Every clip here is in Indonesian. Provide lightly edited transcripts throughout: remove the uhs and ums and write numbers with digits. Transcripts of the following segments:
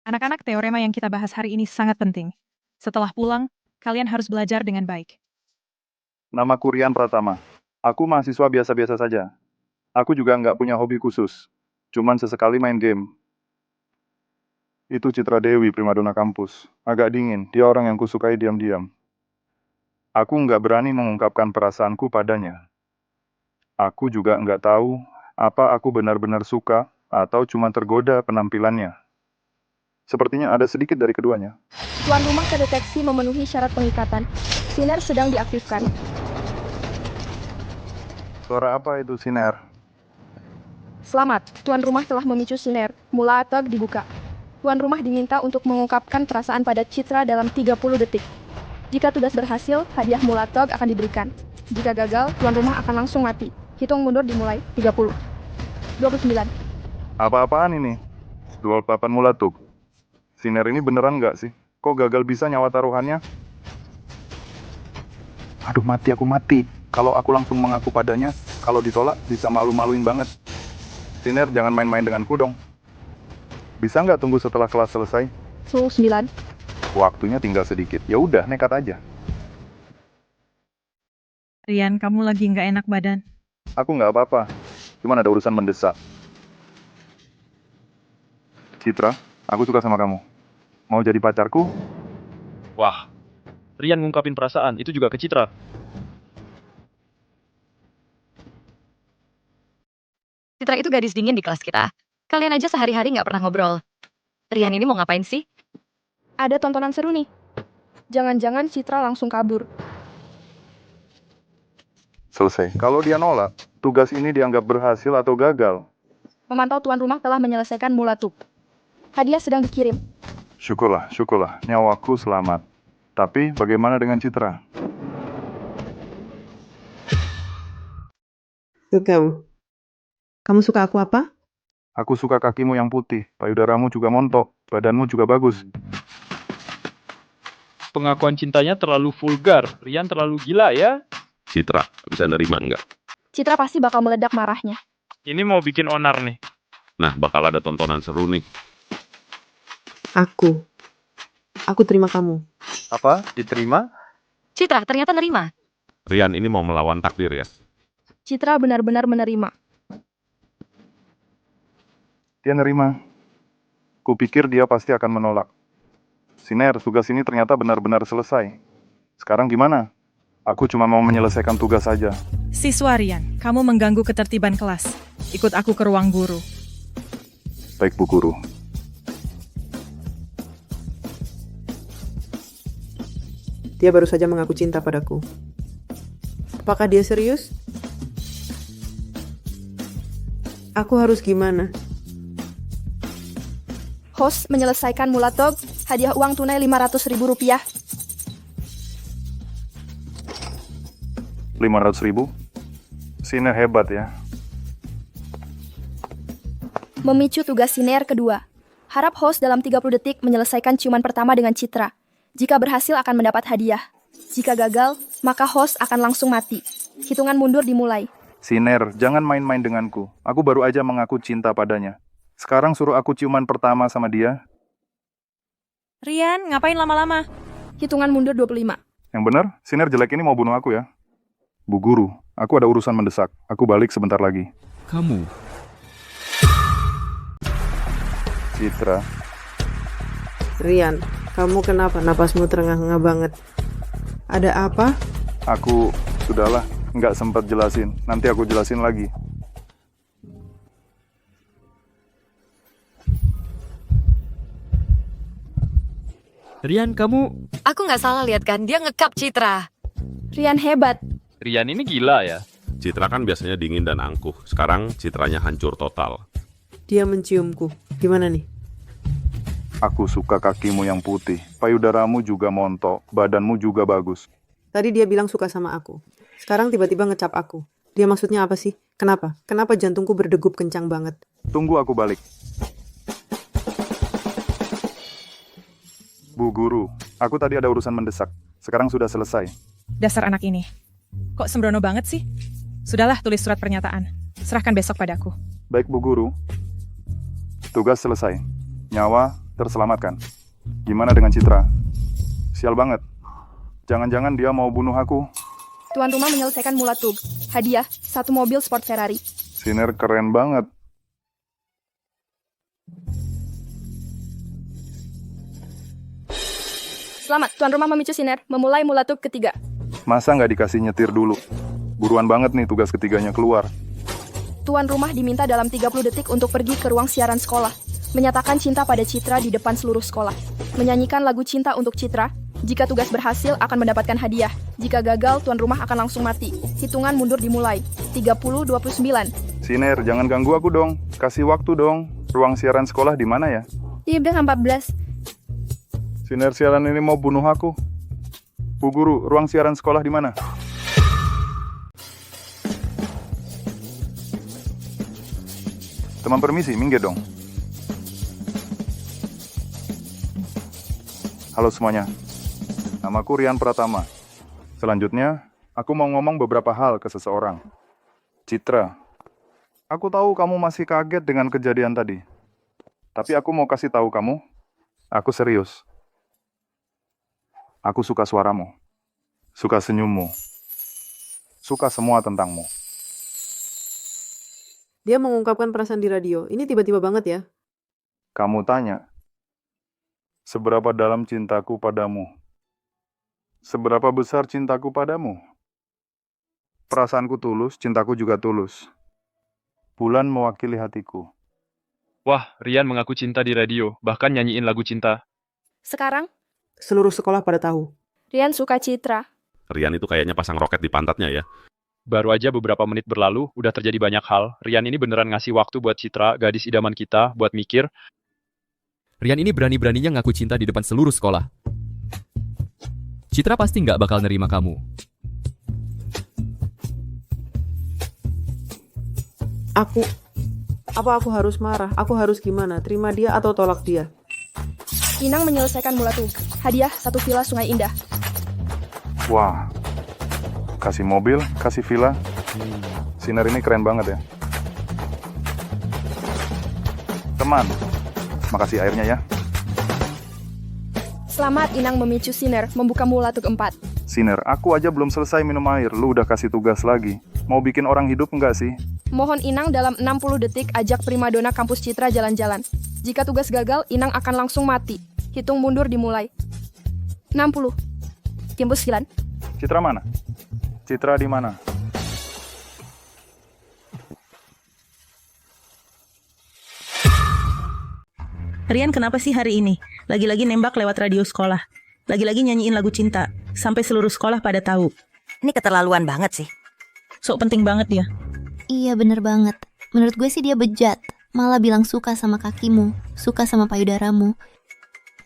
Anak-anak, teorema yang kita bahas hari ini sangat penting. Setelah pulang, kalian harus belajar dengan baik. Namaku Rian Pratama. Aku mahasiswa biasa-biasa saja. Aku juga nggak punya hobi khusus. Cuman sesekali main game. Itu Citra Dewi, primadona kampus. Agak dingin, dia orang yang kusukai diam-diam. Aku nggak berani mengungkapkan perasaanku padanya. Aku juga nggak tahu apa aku benar-benar suka atau cuma tergoda penampilannya. Sepertinya ada sedikit dari keduanya. Tuan rumah terdeteksi memenuhi syarat pengikatan. Sinar sedang diaktifkan. Suara apa itu, Siner? Selamat, tuan rumah telah memicu sinar. Mula atog dibuka. Tuan rumah diminta untuk mengungkapkan perasaan pada Citra dalam 30 detik. Jika tugas berhasil, hadiah Mulatog akan diberikan. Jika gagal, tuan rumah akan langsung mati. Hitung mundur dimulai. 30, 29. Apa-apaan ini? Dual papan Mulatuk. Siner ini beneran nggak sih? Kok gagal bisa nyawa taruhannya? Aduh, mati aku mati. Kalau aku langsung mengaku padanya, kalau ditolak bisa malu-maluin banget. Siner, jangan main-main denganku dong. Bisa nggak tunggu setelah kelas selesai? 9. Waktunya tinggal sedikit. Ya udah, nekat aja. Rian, kamu lagi nggak enak badan. Aku nggak apa-apa. Cuman ada urusan mendesak. Citra, aku suka sama kamu. Mau jadi pacarku? Wah, Rian ngungkapin perasaan, itu juga ke Citra. Citra itu gadis dingin di kelas kita. Kalian aja sehari-hari nggak pernah ngobrol. Rian ini mau ngapain sih? Ada tontonan seru nih. Jangan-jangan Citra langsung kabur. Selesai. Kalau dia nolak, tugas ini dianggap berhasil atau gagal. Pemantau tuan rumah telah menyelesaikan Mulatuk. Hadiah sedang dikirim. Syukurlah, syukurlah. Nyawaku selamat. Tapi bagaimana dengan Citra? Kamu suka aku apa? Aku suka kakimu yang putih, payudaramu juga montok, badanmu juga bagus. Pengakuan cintanya terlalu vulgar. Rian terlalu gila ya. Citra, bisa nerima nggak? Citra pasti bakal meledak marahnya. Ini mau bikin onar nih. Nah, bakal ada tontonan seru nih. Aku terima kamu. Apa? Diterima? Citra ternyata nerima. Rian ini mau melawan takdir ya. Citra benar-benar menerima. Dia nerima. Kupikir dia pasti akan menolak. Siner, tugas ini ternyata benar-benar selesai. Sekarang gimana? Aku cuma mau menyelesaikan tugas saja. Siswa Rian, kamu mengganggu ketertiban kelas. Ikut aku ke ruang guru. Baik, Bu Guru. Dia baru saja mengaku cinta padaku. Apakah dia serius? Aku harus gimana? Host menyelesaikan Mulatog. Hadiah uang tunai Rp500.000. 500.000? Siner hebat ya. Memicu tugas sinar kedua. Harap host dalam 30 detik menyelesaikan ciuman pertama dengan Citra. Jika berhasil akan mendapat hadiah. Jika gagal, maka host akan langsung mati. Hitungan mundur dimulai. Siner, jangan main-main denganku. Aku baru aja mengaku cinta padanya. Sekarang suruh aku ciuman pertama sama dia. Rian, ngapain lama-lama? Hitungan mundur 25. Yang benar, Siner jelek ini mau bunuh aku ya. Bu Guru, aku ada urusan mendesak. Aku balik sebentar lagi. Kamu? Citra, Rian, kamu kenapa napasmu terengah-engah banget? Ada apa? aku sudahlah, nggak sempat jelasin. Nanti aku jelasin lagi. Rian, kamu... Aku nggak salah lihat kan, dia ngekap Citra. Rian hebat. Rian ini gila ya. Citra kan biasanya dingin dan angkuh. Sekarang citranya hancur total. Dia menciumku. Gimana nih? Aku suka kakimu yang putih, payudaramu juga montok, badanmu juga bagus. Tadi dia bilang suka sama aku. Sekarang tiba-tiba ngecap aku. Dia maksudnya apa sih? Kenapa? Kenapa jantungku berdegup kencang banget? Tunggu aku balik. Bu Guru, aku tadi ada urusan mendesak. Sekarang sudah selesai. Dasar anak ini. Kok sembrono banget sih? Sudahlah, tulis surat pernyataan. Serahkan besok padaku. Baik, Bu Guru. Tugas selesai. Nyawa terselamatkan. Gimana dengan Citra? Sial banget. Jangan-jangan dia mau bunuh aku. Tuan rumah menyelesaikan Mulatug. Hadiah, 1 mobil sport Ferrari. Siner keren banget. Selamat, tuan rumah memicu Siner memulai Mulatug ketiga. Masa nggak dikasih nyetir dulu? Buruan banget nih tugas ketiganya keluar. Tuan rumah diminta dalam 30 detik untuk pergi ke ruang siaran sekolah. Menyatakan cinta pada Citra di depan seluruh sekolah. Menyanyikan lagu cinta untuk Citra. Jika tugas berhasil akan mendapatkan hadiah. Jika gagal, tuan rumah akan langsung mati. Hitungan mundur dimulai. 30-29. Siner, jangan ganggu aku dong. Kasih waktu dong. Ruang siaran sekolah di mana ya? Di belakang 14. Siner siaran ini mau bunuh aku. Bu Guru, ruang siaran sekolah di mana? Teman permisi, minggir dong. Halo semuanya. Namaku Rian Pratama. Selanjutnya, aku mau ngomong beberapa hal ke seseorang. Citra, aku tahu kamu masih kaget dengan kejadian tadi. Tapi aku mau kasih tahu kamu, aku serius. Aku suka suaramu, suka senyummu, suka semua tentangmu. Dia mengungkapkan perasaan di radio. Ini tiba-tiba banget ya. Kamu tanya, seberapa dalam cintaku padamu? Seberapa besar cintaku padamu? Perasaanku tulus, cintaku juga tulus. Bulan mewakili hatiku. Wah, Rian mengaku cinta di radio, bahkan nyanyiin lagu cinta. Sekarang, Seluruh sekolah pada tahu. Rian suka Citra. Rian itu kayaknya pasang roket di pantatnya ya. Baru aja beberapa menit berlalu, udah terjadi banyak hal. Rian ini beneran ngasih waktu buat Citra, gadis idaman kita, buat mikir. Rian ini berani-beraninya ngaku cinta di depan seluruh sekolah. Citra pasti nggak bakal nerima kamu. Apa aku harus marah? Aku harus gimana? Terima dia atau tolak dia? Inang menyelesaikan Mulatug. Hadiah, 1 villa Sungai Indah. Wah, kasih mobil, kasih villa. Siner ini keren banget ya. Teman, makasih airnya ya. Selamat, Inang memicu Siner membuka Mulatug 4. Siner, aku aja belum selesai minum air, lu udah kasih tugas lagi. Mau bikin orang hidup enggak sih? Mohon Inang dalam 60 detik ajak primadona kampus Citra jalan-jalan. Jika tugas gagal, Inang akan langsung mati. Hitung mundur dimulai. 60. 9. Citra mana? Citra di mana? Rian kenapa sih hari ini? Lagi-lagi nembak lewat radio sekolah. Lagi-lagi nyanyiin lagu cinta. Sampai seluruh sekolah pada tahu. Ini keterlaluan banget sih. Sok penting banget dia. Iya bener banget. Menurut gue sih dia bejat. Malah bilang suka sama kakimu, suka sama payudaramu.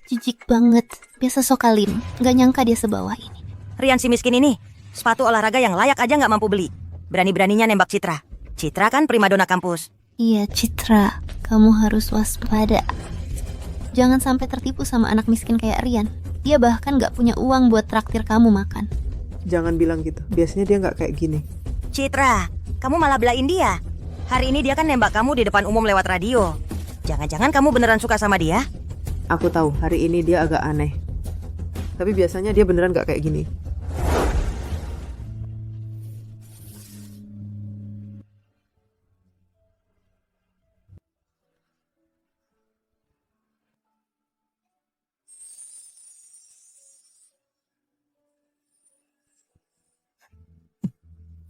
Jijik banget. Biasa sokalim. Gak nyangka dia sebawah ini. Rian si miskin ini, sepatu olahraga yang layak aja nggak mampu beli. Berani-beraninya nembak Citra. Citra kan primadona kampus. Iya Citra, kamu harus waspada. Jangan sampai tertipu sama anak miskin kayak Rian. Dia bahkan gak punya uang buat traktir kamu makan. Jangan bilang gitu. Biasanya dia nggak kayak gini. Citra, kamu malah belain dia. Hari ini dia kan nembak kamu di depan umum lewat radio. Jangan-jangan kamu beneran suka sama dia? Aku tahu hari ini dia agak aneh. Tapi biasanya dia beneran nggak kayak gini.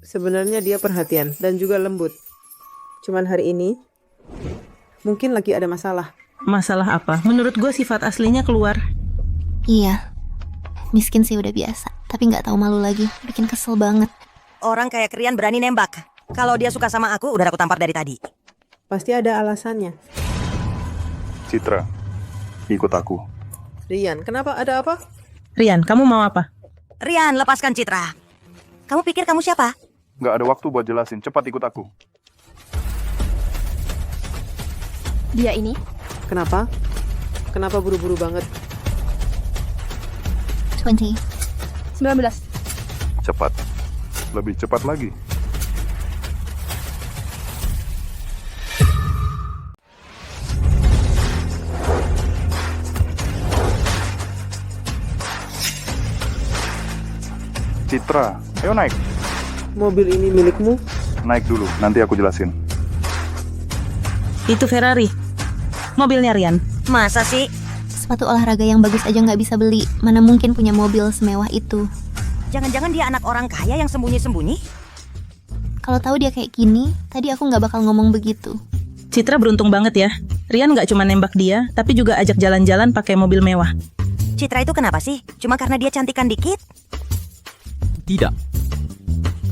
Sebenarnya dia perhatian dan juga lembut. Cuman hari ini, mungkin lagi ada masalah. Masalah apa? Menurut gue sifat aslinya keluar. Iya, miskin sih udah biasa. Tapi gak tahu malu lagi, bikin kesel banget. Orang kayak Rian berani nembak. Kalau dia suka sama aku, udah aku tampar dari tadi. Pasti ada alasannya. Citra, ikut aku. Rian, kenapa? Ada apa? Rian, kamu mau apa? Rian, lepaskan Citra. Kamu pikir kamu siapa? Nggak ada waktu buat jelasin, cepat ikut aku. Dia ini. Kenapa? Kenapa buru-buru banget? 20. 19. Cepat. Lebih cepat lagi. Citra, ayo naik. Mobil ini milikmu? Naik dulu, nanti aku jelasin. Itu Ferrari. Mobilnya Rian. Masa sih? Sepatu olahraga yang bagus aja nggak bisa beli. Mana mungkin punya mobil semewah itu. Jangan-jangan dia anak orang kaya yang sembunyi-sembunyi? Kalau tahu dia kayak gini, tadi aku nggak bakal ngomong begitu. Citra beruntung banget ya. Rian nggak cuma nembak dia, tapi juga ajak jalan-jalan pakai mobil mewah. Citra itu kenapa sih? Cuma karena dia cantikan dikit? Tidak.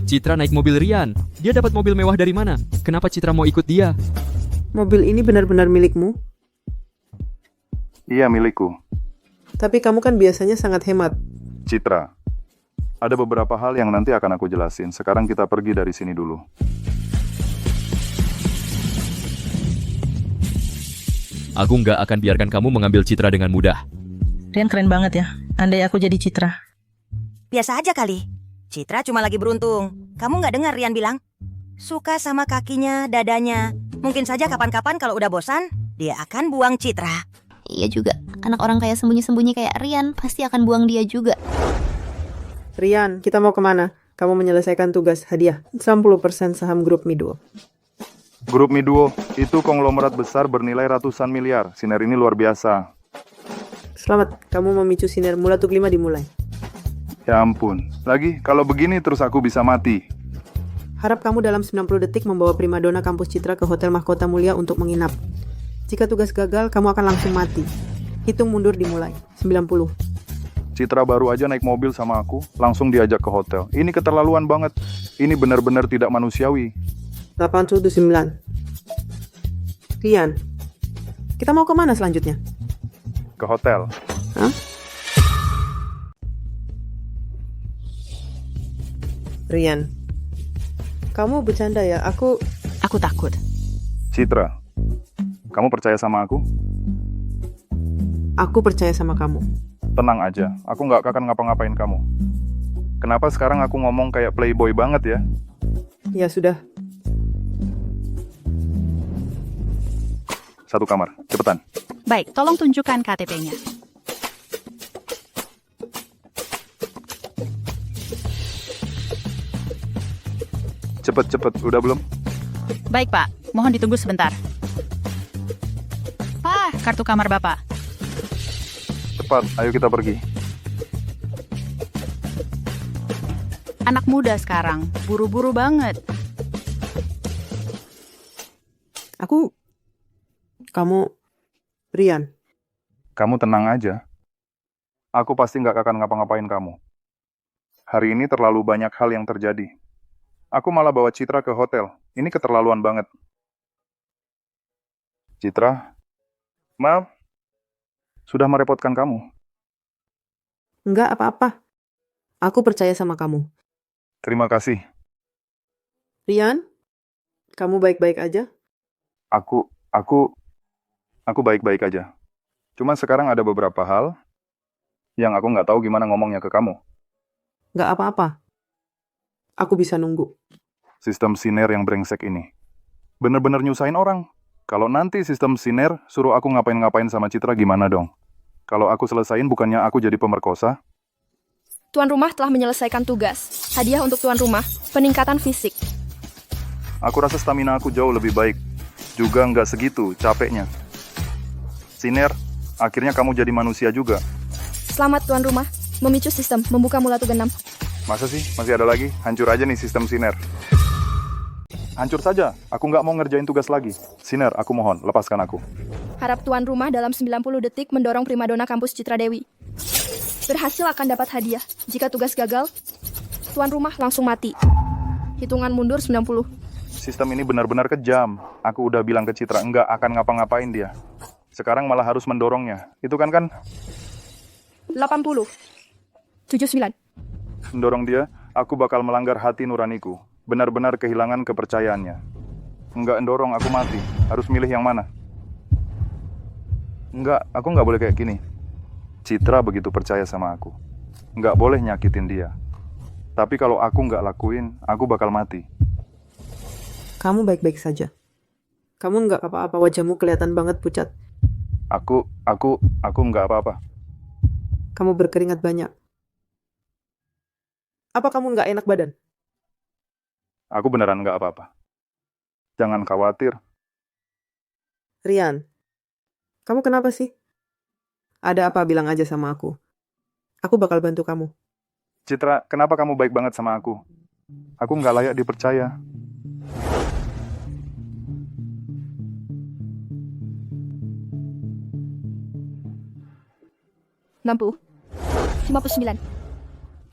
Citra naik mobil Rian. Dia dapat mobil mewah dari mana? Kenapa Citra mau ikut dia? Mobil ini benar-benar milikmu? Iya, milikku. Tapi kamu kan biasanya sangat hemat. Citra, ada beberapa hal yang nanti akan aku jelasin. Sekarang kita pergi dari sini dulu. Aku nggak akan biarkan kamu mengambil Citra dengan mudah. Rian keren banget ya. Andai aku jadi Citra. Biasa aja kali. Citra cuma lagi beruntung. Kamu nggak dengar Rian bilang? Suka sama kakinya, dadanya. Mungkin saja kapan-kapan kalau udah bosan, dia akan buang Citra. Iya juga, anak orang kaya sembunyi-sembunyi kayak Rian pasti akan buang dia juga. Rian, kita mau kemana? Kamu menyelesaikan tugas hadiah 90% saham grup Miduo. Grup Miduo itu konglomerat besar bernilai ratusan miliar. Sinar ini luar biasa. Selamat, kamu memicu sinar Mulatuk 5 dimulai. Ya ampun, lagi kalau begini terus aku bisa mati. Harap kamu dalam 90 detik membawa primadona kampus Citra ke Hotel Mahkota Mulia untuk menginap. Jika tugas gagal, kamu akan langsung mati. Hitung mundur dimulai. 90. Citra baru aja naik mobil sama aku, langsung diajak ke hotel. Ini keterlaluan banget. Ini benar-benar tidak manusiawi. 89. Rian, kita mau kemana selanjutnya? Ke hotel. Hah? Rian, kamu bercanda ya? Aku takut. Citra, kamu percaya sama aku? Aku percaya sama kamu. Tenang aja, aku nggak akan ngapa-ngapain kamu. Kenapa sekarang aku ngomong kayak playboy banget ya? Ya sudah. Satu kamar, cepetan. Baik, tolong tunjukkan KTP-nya. Cepet, udah belum? Baik, Pak. Mohon ditunggu sebentar. Pak, kartu kamar Bapak. Cepat, ayo kita pergi. Anak muda sekarang, buru-buru banget. Kamu, Rian. Kamu tenang aja. Aku pasti nggak akan ngapa-ngapain kamu. Hari ini terlalu banyak hal yang terjadi. Aku malah bawa Citra ke hotel. Ini keterlaluan banget. Citra, maaf. Sudah merepotkan kamu. Enggak apa-apa. Aku percaya sama kamu. Terima kasih. Rian, kamu baik-baik aja? Aku baik-baik aja. Cuma sekarang ada beberapa hal yang aku nggak tahu gimana ngomongnya ke kamu. Enggak apa-apa. Aku bisa nunggu. Sistem Siner yang brengsek ini. Bener-bener nyusahin orang. Kalau nanti sistem Siner suruh aku ngapain-ngapain sama Citra gimana dong? Kalau aku selesain bukannya aku jadi pemerkosa? Tuan rumah telah menyelesaikan tugas. Hadiah untuk tuan rumah, peningkatan fisik. Aku rasa stamina aku jauh lebih baik. Juga nggak segitu capeknya. Siner, akhirnya kamu jadi manusia juga. Selamat tuan rumah, memicu sistem, membuka Mulatuk 6. Masa sih? Masih ada lagi? Hancur aja nih sistem Siner. Hancur saja, aku nggak mau ngerjain tugas lagi. Siner, aku mohon, lepaskan aku. Harap tuan rumah dalam 90 detik mendorong primadona kampus Citra Dewi. Berhasil akan dapat hadiah. Jika tugas gagal, tuan rumah langsung mati. Hitungan mundur 90. Sistem ini benar-benar kejam. Aku udah bilang ke Citra, nggak akan ngapa-ngapain dia. Sekarang malah harus mendorongnya. Itu kan 80. 79. Mendorong dia, aku bakal melanggar hati nuraniku. Benar-benar kehilangan kepercayaannya. Nggak mendorong, aku mati. Harus milih yang mana? Nggak, aku nggak boleh kayak gini. Citra begitu percaya sama aku. Nggak boleh nyakitin dia. Tapi kalau aku nggak lakuin, aku bakal mati. Kamu baik-baik saja. Kamu nggak apa-apa, wajahmu kelihatan banget pucat. Aku nggak apa-apa. Kamu berkeringat banyak. Apa kamu nggak enak badan? Aku beneran nggak apa-apa. Jangan khawatir. Rian, kamu kenapa sih? Ada apa bilang aja sama aku. Aku bakal bantu kamu. Citra, kenapa kamu baik banget sama aku? Aku nggak layak dipercaya. Nampu. 59.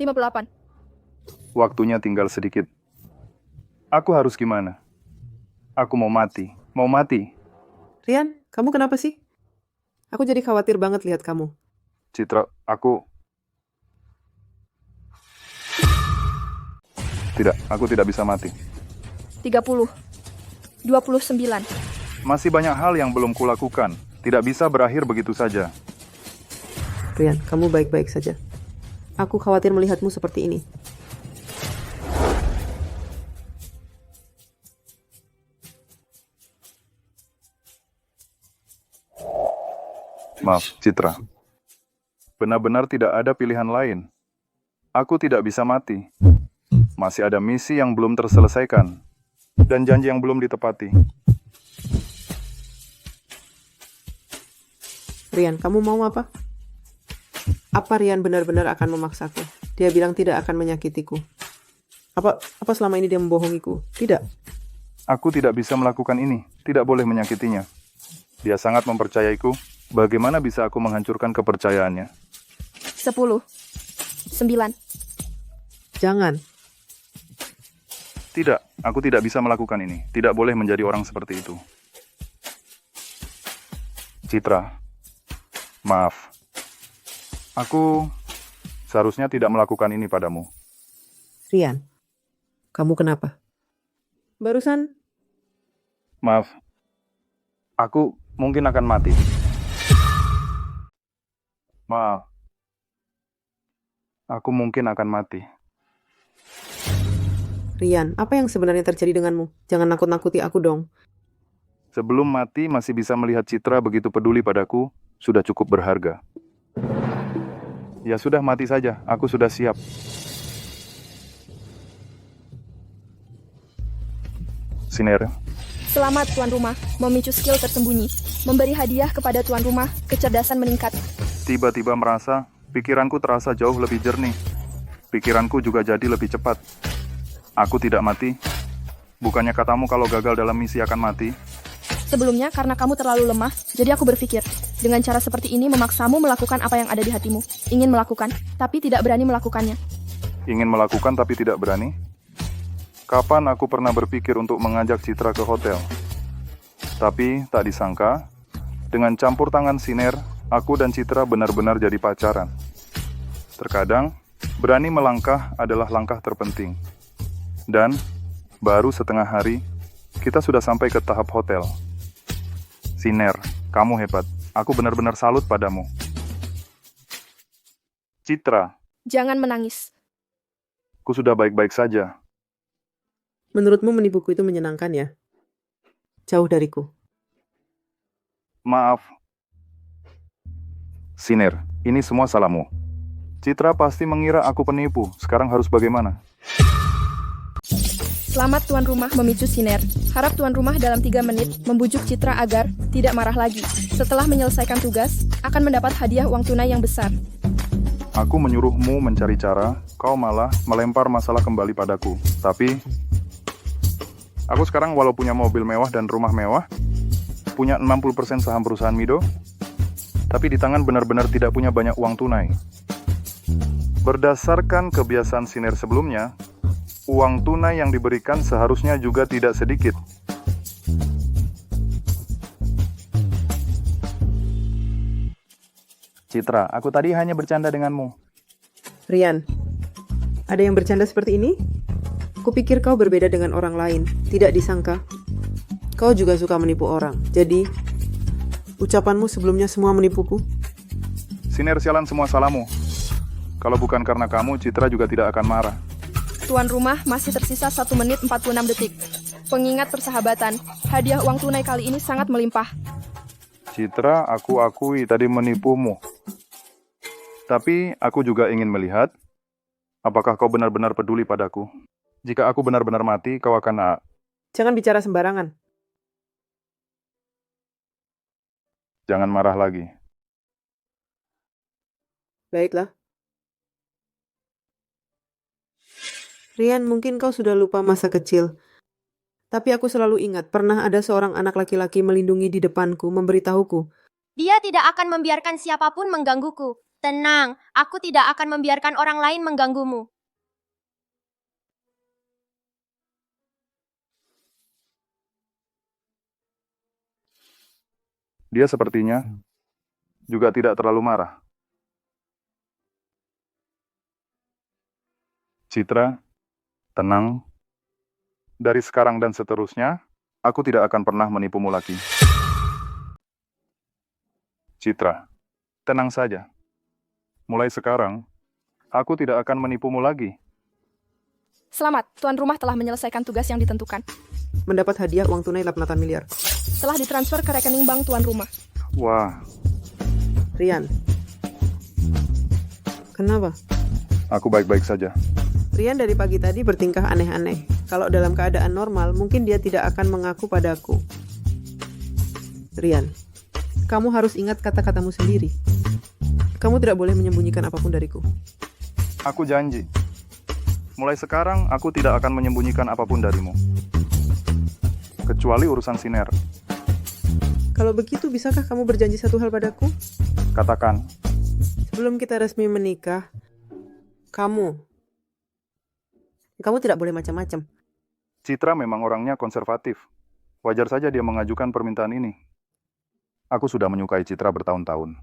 58. Waktunya tinggal sedikit. Aku harus gimana? Aku mau mati. Mau mati. Rian, kamu kenapa sih? Aku jadi khawatir banget lihat kamu. Citra, aku tidak bisa mati. 30. 29. Masih banyak hal yang belum kulakukan. Tidak bisa berakhir begitu saja. Rian, kamu baik-baik saja. Aku khawatir melihatmu seperti ini. Maaf, Citra. Benar-benar tidak ada pilihan lain. Aku tidak bisa mati. Masih ada misi yang belum terselesaikan. Dan janji yang belum ditepati. Rian, kamu mau apa? Apa Rian benar-benar akan memaksaku? Dia bilang tidak akan menyakitiku. Apa selama ini dia membohongiku? Tidak. Aku tidak bisa melakukan ini. Tidak boleh menyakitinya. Dia sangat mempercayaiku. Bagaimana bisa aku menghancurkan kepercayaannya? 10. 9. Jangan. Tidak, aku tidak bisa melakukan ini. Tidak boleh menjadi orang seperti itu. Citra, maaf. Aku seharusnya tidak melakukan ini padamu. Rian, kamu kenapa? Barusan, Maaf, aku mungkin akan mati. Maaf, aku mungkin akan mati. Rian, apa yang sebenarnya terjadi denganmu? Jangan nakut-nakuti aku dong. Sebelum mati masih bisa melihat Citra begitu peduli padaku, sudah cukup berharga. Ya sudah, mati saja. Aku sudah siap. Siner, Selamat tuan rumah, memicu skill tersembunyi. Memberi hadiah kepada tuan rumah, kecerdasan meningkat. tiba-tiba merasa pikiranku terasa jauh lebih jernih. Pikiranku juga jadi lebih cepat. Aku tidak mati. Bukannya katamu kalau gagal dalam misi akan mati? Sebelumnya, karena kamu terlalu lemah, jadi aku berpikir, dengan cara seperti ini memaksamu melakukan apa yang ada di hatimu. Ingin melakukan, tapi tidak berani melakukannya. Ingin melakukan tapi tidak berani? Kapan aku pernah berpikir untuk mengajak Citra ke hotel? Tapi tak disangka, dengan campur tangan Siner, aku dan Citra benar-benar jadi pacaran. Terkadang, berani melangkah adalah langkah terpenting. Dan, baru setengah hari, kita sudah sampai ke tahap hotel. Siner, kamu hebat. Aku benar-benar salut padamu. Citra, Jangan menangis. ku sudah baik-baik saja. Menurutmu menipuku itu menyenangkan ya? Jauh dariku. Maaf. Siner, ini semua salahmu. Citra pasti mengira aku penipu. Sekarang harus bagaimana? Selamat tuan rumah memicu Siner. Harap tuan rumah dalam 3 menit membujuk Citra agar tidak marah lagi. Setelah menyelesaikan tugas, akan mendapat hadiah uang tunai yang besar. Aku menyuruhmu mencari cara, kau malah melempar masalah kembali padaku. Tapi, aku sekarang walau punya mobil mewah dan rumah mewah, punya 60% saham perusahaan Mido, tapi di tangan benar-benar tidak punya banyak uang tunai. Berdasarkan kebiasaan Siner sebelumnya, uang tunai yang diberikan seharusnya juga tidak sedikit. Citra, aku tadi hanya bercanda denganmu. Rian, ada yang bercanda seperti ini? Kupikir kau berbeda dengan orang lain. Tidak disangka. Kau juga suka menipu orang. Jadi, ucapanmu sebelumnya semua menipuku. Siner, sialan semua salahmu. Kalau bukan karena kamu, Citra juga tidak akan marah. Tuan rumah masih tersisa 1 menit 46 detik. Pengingat persahabatan, hadiah uang tunai kali ini sangat melimpah. Citra, aku akui tadi menipumu. Tapi aku juga ingin melihat Apakah kau benar-benar peduli padaku? Jika aku benar-benar mati, kau akan... Jangan bicara sembarangan. Jangan marah lagi. Baiklah. Rian, mungkin kau sudah lupa masa kecil. Tapi aku selalu ingat, pernah ada seorang anak laki-laki melindungi di depanku, memberitahuku. Dia tidak akan membiarkan siapapun menggangguku. Tenang, aku tidak akan membiarkan orang lain mengganggumu. Dia sepertinya juga tidak terlalu marah. Citra, tenang. Dari sekarang dan seterusnya, aku tidak akan pernah menipumu lagi. Citra, tenang saja. Mulai sekarang, aku tidak akan menipumu lagi. Selamat, tuan rumah telah menyelesaikan tugas yang ditentukan. Mendapat hadiah uang tunai 8 miliar. Telah ditransfer ke rekening bank tuan rumah. Wah, Rian. Kenapa? aku baik-baik saja. Rian dari pagi tadi bertingkah aneh-aneh. Kalau dalam keadaan normal, mungkin dia tidak akan mengaku padaku. Rian, kamu harus ingat kata-katamu sendiri. Kamu tidak boleh menyembunyikan apapun dariku. Aku janji. Mulai sekarang, aku tidak akan menyembunyikan apapun darimu. Kecuali urusan Siner. Kalau begitu, bisakah kamu berjanji satu hal padaku? Katakan, Sebelum kita resmi menikah, kamu tidak boleh macam-macam. Citra memang orangnya konservatif. Wajar saja dia mengajukan permintaan ini. Aku sudah menyukai Citra bertahun-tahun.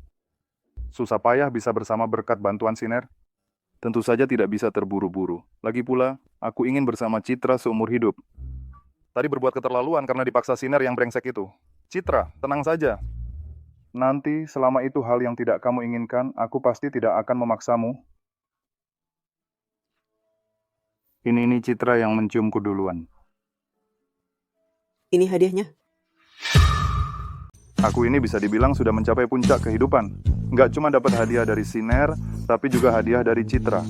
Susah payah bisa bersama berkat bantuan Siner. Tentu saja tidak bisa terburu-buru. Lagi pula, aku ingin bersama Citra seumur hidup. Tadi berbuat keterlaluan karena dipaksa Siner yang brengsek itu. Citra, tenang saja. Nanti, selama itu hal yang tidak kamu inginkan, aku pasti tidak akan memaksamu. Ini Citra yang menciumku duluan. Ini hadiahnya. Aku ini bisa dibilang sudah mencapai puncak kehidupan. Nggak cuma dapat hadiah dari Siner, tapi juga hadiah dari Citra.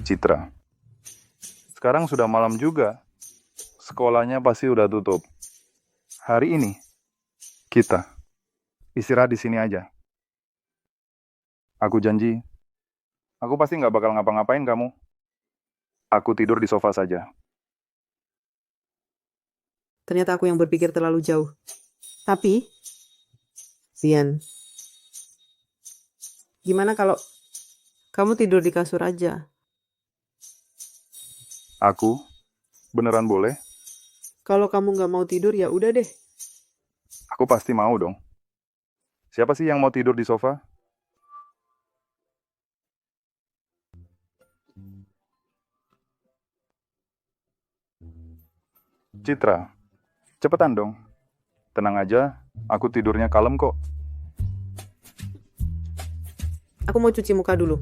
Citra, sekarang sudah malam juga. Sekolahnya pasti udah tutup. Hari ini, kita istirahat di sini aja. Aku janji, aku pasti nggak bakal ngapa-ngapain kamu. Aku tidur di sofa saja. Ternyata aku yang berpikir terlalu jauh. Tapi, Rian, gimana kalau kamu tidur di kasur aja? Aku? Beneran boleh? Kalau kamu nggak mau tidur, ya udah deh. Aku pasti mau dong. Siapa sih yang mau tidur di sofa? Citra, cepetan dong. Tenang aja, aku tidurnya kalem kok. Aku mau cuci muka dulu.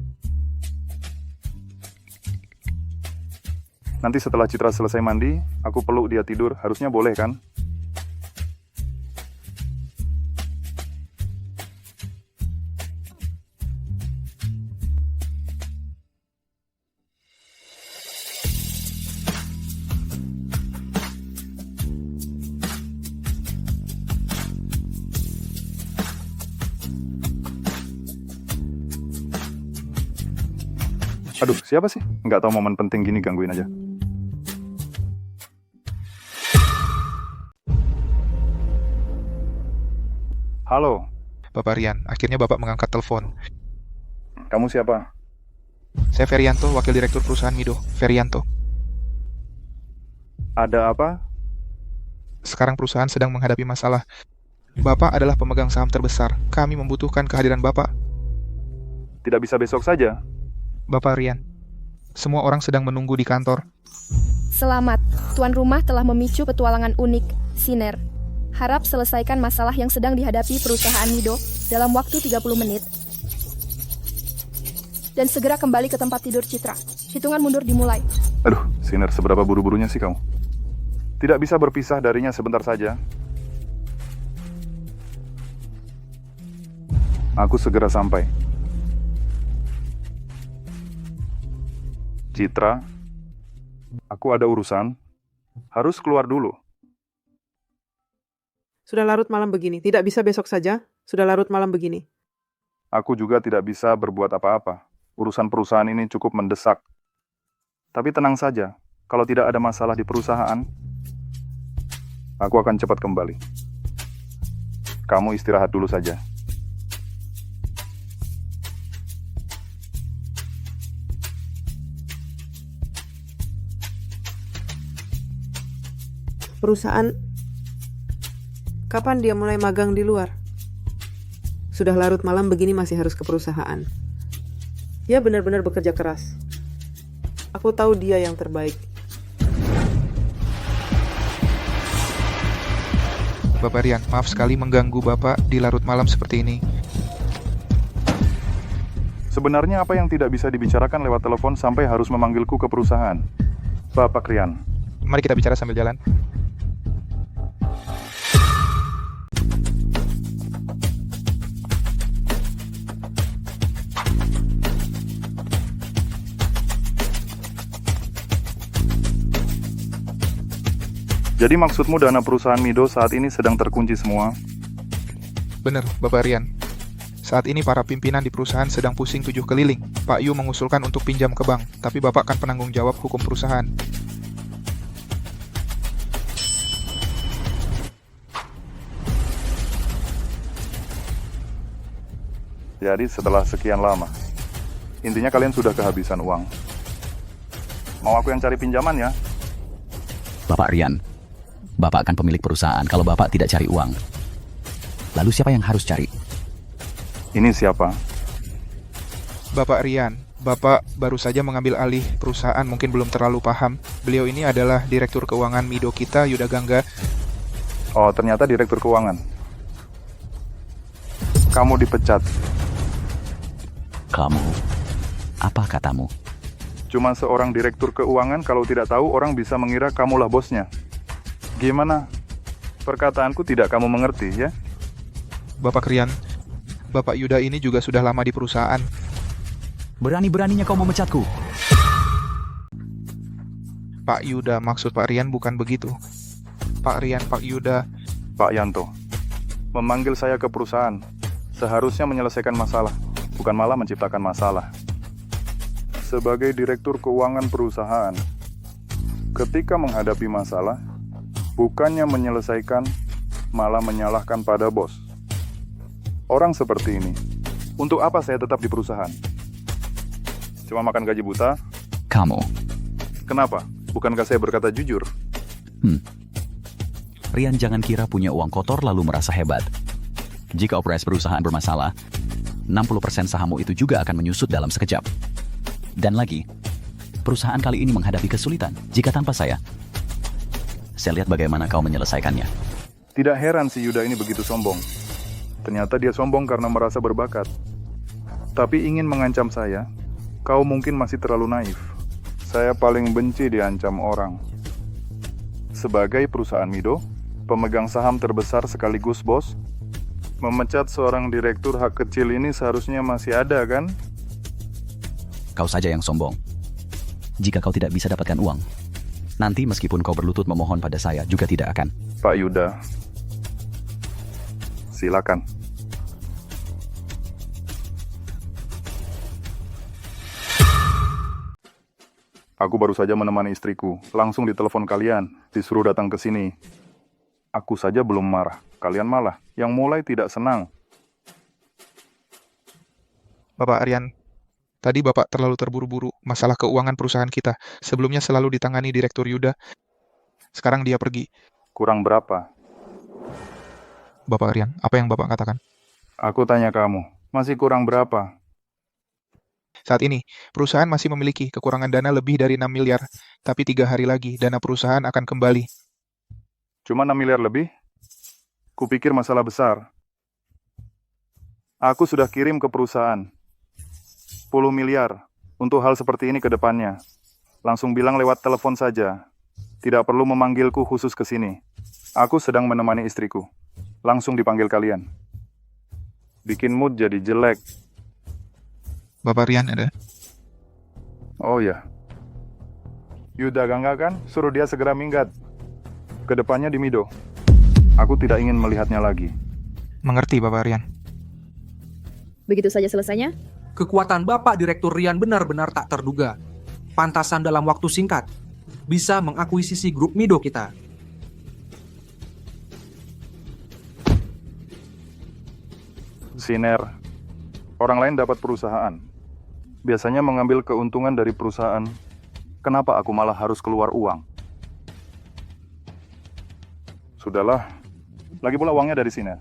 Nanti setelah Citra selesai mandi, aku peluk dia tidur. Harusnya boleh kan? Aduh, siapa sih? Nggak tahu momen penting gini gangguin aja. Halo. Bapak Rian, akhirnya Bapak mengangkat telepon. Kamu siapa? Saya Ferianto, Wakil Direktur Perusahaan Mido. Ferianto. Ada apa? Sekarang perusahaan sedang menghadapi masalah. Bapak adalah pemegang saham terbesar. Kami membutuhkan kehadiran Bapak. Tidak bisa besok saja? Bapak Rian, semua orang sedang menunggu di kantor. Selamat, tuan rumah telah memicu petualangan unik, Siner. Harap selesaikan masalah yang sedang dihadapi perusahaan Mido dalam waktu 30 menit. Dan segera kembali ke tempat tidur Citra. Hitungan mundur dimulai. Aduh, Siner, seberapa buru-burunya sih kamu? Tidak bisa berpisah darinya sebentar saja. Aku segera sampai. Citra, aku ada urusan. Harus keluar dulu. Sudah larut malam begini, tidak bisa besok saja? Sudah larut malam begini. Aku juga tidak bisa berbuat apa-apa. Urusan perusahaan ini cukup mendesak. Tapi tenang saja, kalau tidak ada masalah di perusahaan, aku akan cepat kembali. Kamu istirahat dulu saja. Perusahaan, kapan dia mulai magang di luar? Sudah larut malam begini masih harus ke perusahaan. Dia benar-benar bekerja keras. Aku tahu dia yang terbaik. Bapak Rian, maaf sekali mengganggu Bapak di larut malam seperti ini. Sebenarnya apa yang tidak bisa dibicarakan lewat telepon sampai harus memanggilku ke perusahaan? Bapak Rian. Mari kita bicara sambil jalan. Jadi maksudmu dana perusahaan Mido saat ini sedang terkunci semua? Benar, Bapak Rian. Saat ini para pimpinan di perusahaan sedang pusing 7 keliling. Pak Yu mengusulkan untuk pinjam ke bank, tapi Bapak kan penanggung jawab hukum perusahaan. Jadi setelah sekian lama, intinya kalian sudah kehabisan uang. Mau aku yang cari pinjaman ya? Bapak Rian, Bapak kan pemilik perusahaan kalau Bapak tidak cari uang. Lalu siapa yang harus cari? Ini siapa? Bapak Rian, Bapak baru saja mengambil alih perusahaan, mungkin belum terlalu paham. Beliau ini adalah Direktur Keuangan Mido kita, Yuda Gangga. Oh, ternyata Direktur Keuangan. Kamu dipecat. Kamu? Apa katamu? Cuma seorang Direktur Keuangan, kalau tidak tahu orang bisa mengira kamulah bosnya. Gimana? Perkataanku tidak kamu mengerti, ya? Bapak Rian, Bapak Yuda ini juga sudah lama di perusahaan. Berani-beraninya kau memecatku. Pak Yuda, maksud Pak Rian bukan begitu. Pak Rian, Pak Yuda. Pak Yanto, memanggil saya ke perusahaan seharusnya menyelesaikan masalah, bukan malah menciptakan masalah. Sebagai Direktur Keuangan perusahaan, ketika menghadapi masalah, bukannya menyelesaikan, malah menyalahkan pada bos. Orang seperti ini, untuk apa saya tetap di perusahaan? Cuma makan gaji buta? Kamu. Kenapa? Bukankah saya berkata jujur? Rian, jangan kira punya uang kotor lalu merasa hebat. Jika operasi perusahaan bermasalah, 60% sahammu itu juga akan menyusut dalam sekejap. Dan lagi, perusahaan kali ini menghadapi kesulitan. Jika tanpa saya lihat bagaimana kau menyelesaikannya. Tidak heran si Yuda ini begitu sombong. Ternyata dia sombong karena merasa berbakat. Tapi ingin mengancam saya, kau mungkin masih terlalu naif. Saya paling benci diancam orang. Sebagai perusahaan Mido, pemegang saham terbesar sekaligus bos, memecat seorang direktur hak kecil ini seharusnya masih ada, kan? Kau saja yang sombong. Jika kau tidak bisa dapatkan uang, nanti meskipun kau berlutut memohon pada saya juga tidak akan. Pak Yuda, silakan. Aku baru saja menemani istriku. Langsung ditelepon kalian, disuruh datang ke sini. Aku saja belum marah. Kalian malah yang mulai tidak senang. Bapak Rian, tadi Bapak terlalu terburu-buru. Masalah keuangan perusahaan kita sebelumnya selalu ditangani Direktur Yuda. Sekarang dia pergi. Kurang berapa? Bapak Rian, apa yang Bapak katakan? Aku tanya kamu, masih kurang berapa? Saat ini, perusahaan masih memiliki kekurangan dana lebih dari 6 miliar. Tapi 3 hari lagi, dana perusahaan akan kembali. Cuma 6 miliar lebih? Kupikir masalah besar. Aku sudah kirim ke perusahaan 10 miliar untuk hal seperti ini ke depannya. Langsung bilang lewat telepon saja. Tidak perlu memanggilku khusus ke sini. Aku sedang menemani istriku. Langsung dipanggil kalian. Bikin mood jadi jelek. Bapak Rian ada? Oh ya, Yuda gangga kan? Suruh dia segera minggat. Kedepannya di Mido. Aku tidak ingin melihatnya lagi. Mengerti, Bapak Rian. Begitu saja selesainya? Kekuatan Bapak Direktur Rian benar-benar tak terduga. Pantasan dalam waktu singkat bisa mengakuisisi grup Mido kita. Siner, orang lain dapat perusahaan. Biasanya mengambil keuntungan dari perusahaan. Kenapa aku malah harus keluar uang? Sudahlah, lagi pula uangnya dari Siner.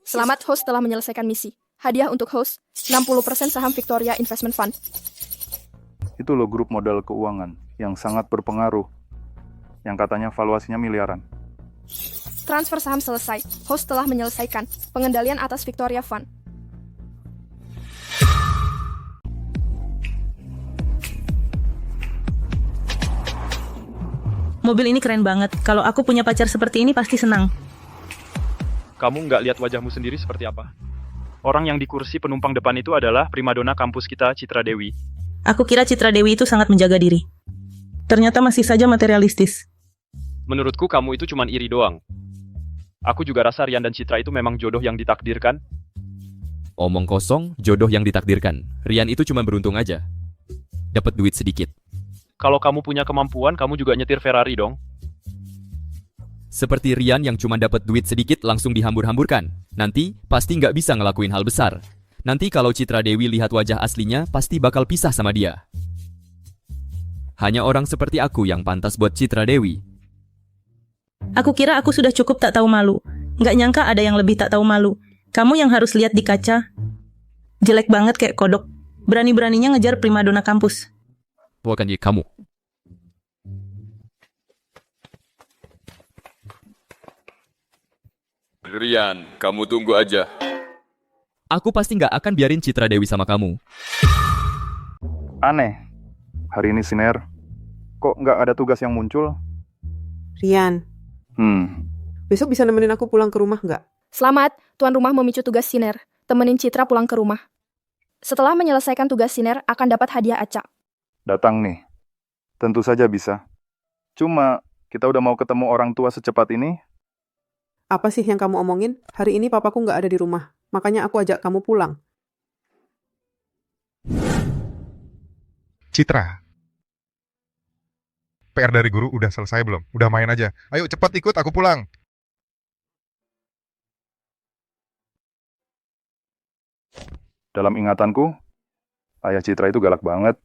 Selamat, host telah menyelesaikan misi. Hadiah untuk host, 60% saham Victoria Investment Fund. Itu loh grup modal keuangan yang sangat berpengaruh. Yang katanya valuasinya miliaran. Transfer saham selesai. Host telah menyelesaikan pengendalian atas Victoria Fund. Mobil ini keren banget. Kalau aku punya pacar seperti ini pasti senang. Kamu nggak lihat wajahmu sendiri seperti apa? Orang yang di kursi penumpang depan itu adalah primadona kampus kita, Citra Dewi. Aku kira Citra Dewi itu sangat menjaga diri. Ternyata masih saja materialistis. Menurutku kamu itu cuman iri doang. Aku juga rasa Rian dan Citra itu memang jodoh yang ditakdirkan. Omong kosong, jodoh yang ditakdirkan. Rian itu cuma beruntung aja. Dapat duit sedikit. Kalau kamu punya kemampuan, kamu juga nyetir Ferrari dong. Seperti Rian yang cuma dapat duit sedikit langsung dihambur-hamburkan. Nanti pasti nggak bisa ngelakuin hal besar. Nanti kalau Citra Dewi lihat wajah aslinya, pasti bakal pisah sama dia. Hanya orang seperti aku yang pantas buat Citra Dewi. Aku kira aku sudah cukup tak tahu malu. Nggak nyangka ada yang lebih tak tahu malu. Kamu yang harus lihat di kaca. Jelek banget kayak kodok. Berani-beraninya ngejar primadona kampus. Bukan dia kamu. Rian, kamu tunggu aja. Aku pasti nggak akan biarin Citra Dewi sama kamu. Aneh. Hari ini Siner, kok nggak ada tugas yang muncul? Rian, besok bisa nemenin aku pulang ke rumah nggak? Selamat, tuan rumah memicu tugas Siner. Temenin Citra pulang ke rumah. Setelah menyelesaikan tugas Siner, akan dapat hadiah acak. Datang nih. Tentu saja bisa. Cuma, kita udah mau ketemu orang tua secepat ini. Apa sih yang kamu omongin? Hari ini papaku nggak ada di rumah. Makanya aku ajak kamu pulang. Citra. PR dari guru udah selesai belum? Udah main aja. Ayo cepat ikut, aku pulang. Dalam ingatanku, ayah Citra itu galak banget.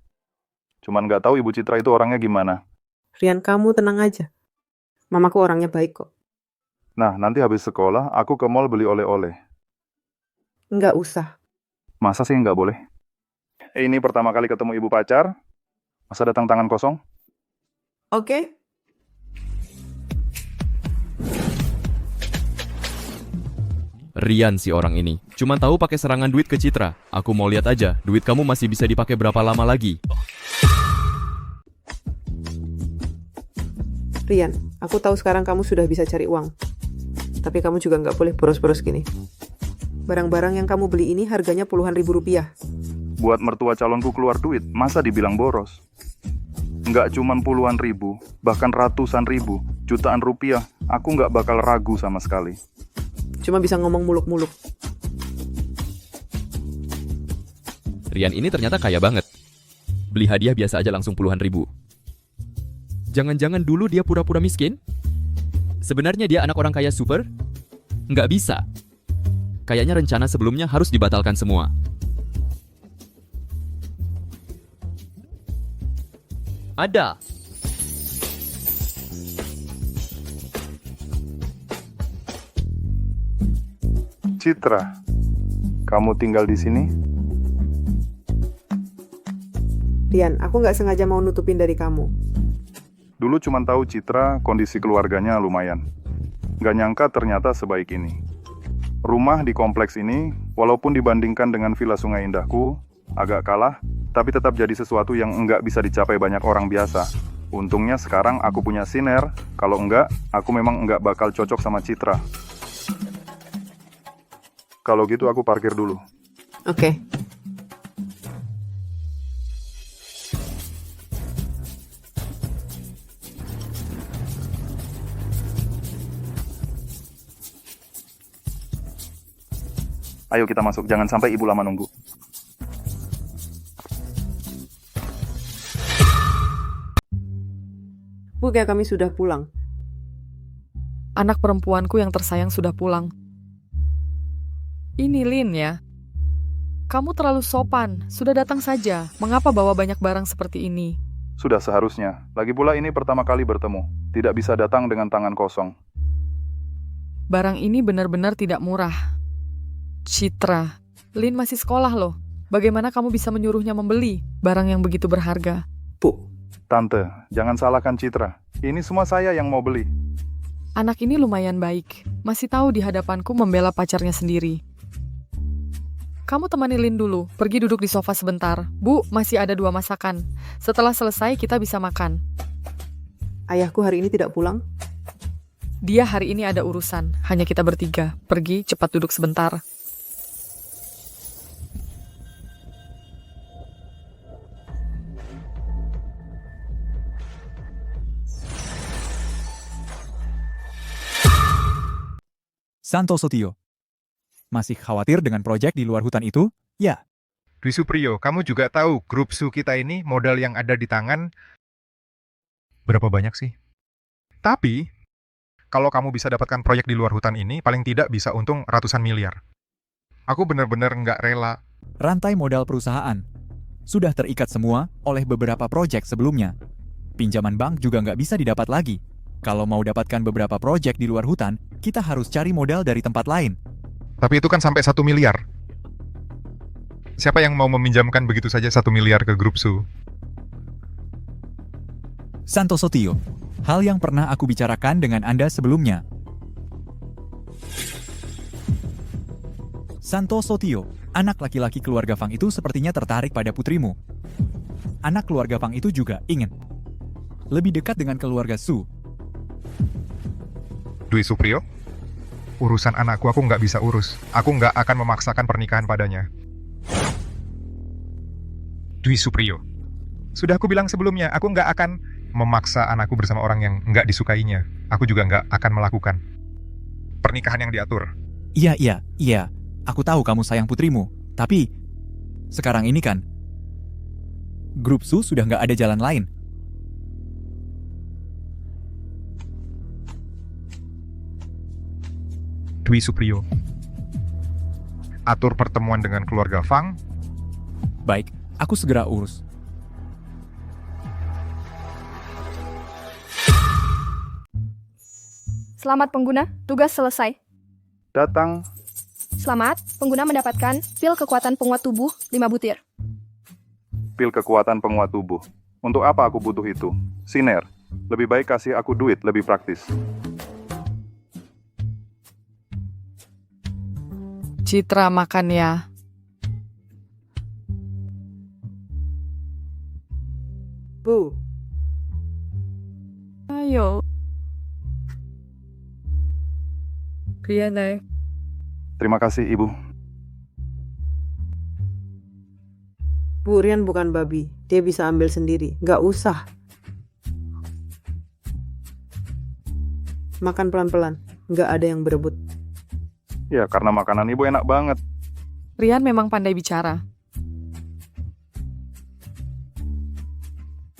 Cuman nggak tahu ibu Citra itu orangnya gimana. Rian, kamu tenang aja. Mamaku orangnya baik kok. Nah, nanti habis sekolah, aku ke mall beli oleh-oleh. Nggak usah. Masa sih nggak boleh? Ini pertama kali ketemu ibu pacar. Masa datang tangan kosong? Oke. Rian si orang ini. Cuman tahu pakai serangan duit ke Citra. Aku mau lihat aja, duit kamu masih bisa dipakai berapa lama lagi. Rian, aku tahu sekarang kamu sudah bisa cari uang. Tapi kamu juga nggak boleh boros-boros gini. Barang-barang yang kamu beli ini harganya puluhan ribu rupiah. Buat mertua calonku keluar duit, masa dibilang boros? Nggak cuman puluhan ribu, bahkan ratusan ribu, jutaan rupiah, aku nggak bakal ragu sama sekali. Cuma bisa ngomong muluk-muluk. Rian ini ternyata kaya banget. Beli hadiah biasa aja langsung puluhan ribu. Jangan-jangan dulu dia pura-pura miskin? Sebenarnya dia anak orang kaya super? Nggak bisa. Kayaknya rencana sebelumnya harus dibatalkan semua. Ada. Citra, kamu tinggal di sini? Rian, aku nggak sengaja mau nutupin dari kamu. Dulu cuma tahu Citra kondisi keluarganya lumayan. Nggak nyangka ternyata sebaik ini. Rumah di kompleks ini, walaupun dibandingkan dengan Villa Sungai Indahku, agak kalah, tapi tetap jadi sesuatu yang nggak bisa dicapai banyak orang biasa. Untungnya sekarang aku punya Siner, kalau enggak, aku memang enggak bakal cocok sama Citra. Kalau gitu aku parkir dulu. Oke. Ayo kita masuk, jangan sampai ibu lama nunggu. Bu, kayak kami sudah pulang. Anak perempuanku yang tersayang sudah pulang. Ini Lin ya. Kamu terlalu sopan, sudah datang saja. Mengapa bawa banyak barang seperti ini? Sudah seharusnya. Lagi pula ini pertama kali bertemu. Tidak bisa datang dengan tangan kosong. Barang ini benar-benar tidak murah. Citra, Lin masih sekolah loh. Bagaimana kamu bisa menyuruhnya membeli barang yang begitu berharga? Bu. Tante, jangan salahkan Citra. Ini semua saya yang mau beli. Anak ini lumayan baik. Masih tahu di hadapanku membela pacarnya sendiri. Kamu temani Lin dulu, pergi duduk di sofa sebentar. Bu, masih ada 2 masakan. Setelah selesai kita bisa makan. Ayahku hari ini tidak pulang? Dia hari ini ada urusan, hanya kita bertiga. Pergi, cepat duduk sebentar. Santoso Tio. Masih khawatir dengan proyek di luar hutan itu? Ya. Dwi Supriyo, kamu juga tahu grup Su kita ini modal yang ada di tangan berapa banyak sih? Tapi, kalau kamu bisa dapatkan proyek di luar hutan ini, paling tidak bisa untung ratusan miliar. Aku benar-benar nggak rela. Rantai modal perusahaan sudah terikat semua oleh beberapa proyek sebelumnya. Pinjaman bank juga nggak bisa didapat lagi. Kalau mau dapatkan beberapa proyek di luar hutan, kita harus cari modal dari tempat lain. Tapi itu kan sampai 1 miliar. Siapa yang mau meminjamkan begitu saja 1 miliar ke grup Su? Santoso Tio, hal yang pernah aku bicarakan dengan Anda sebelumnya. Santoso Tio, anak laki-laki keluarga Fang itu sepertinya tertarik pada putrimu. Anak keluarga Fang itu juga ingin lebih dekat dengan keluarga Su. Dwi Supriyo, urusan anakku aku nggak bisa urus. Aku nggak akan memaksakan pernikahan padanya. Dwi Supriyo, sudah aku bilang sebelumnya, aku nggak akan memaksa anakku bersama orang yang nggak disukainya. Aku juga nggak akan melakukan pernikahan yang diatur. Iya. Aku tahu kamu sayang putrimu. Tapi, sekarang ini kan, grup Su sudah nggak ada jalan lain. Dwi Supriyo, atur pertemuan dengan keluarga Fang. Baik, aku segera urus. Selamat pengguna, tugas selesai. Datang. Selamat, pengguna mendapatkan pil kekuatan penguat tubuh 5 butir. Pil kekuatan penguat tubuh. Untuk apa aku butuh itu? Siner, lebih baik kasih aku duit, lebih praktis. Citra, makan ya. Bu. Ayo. Rian, naik. Terima kasih, Ibu. Bu, Rian bukan babi. Dia bisa ambil sendiri. Nggak usah. Makan pelan-pelan. Nggak ada yang berebut. Ya, karena makanan Ibu enak banget. Rian memang pandai bicara.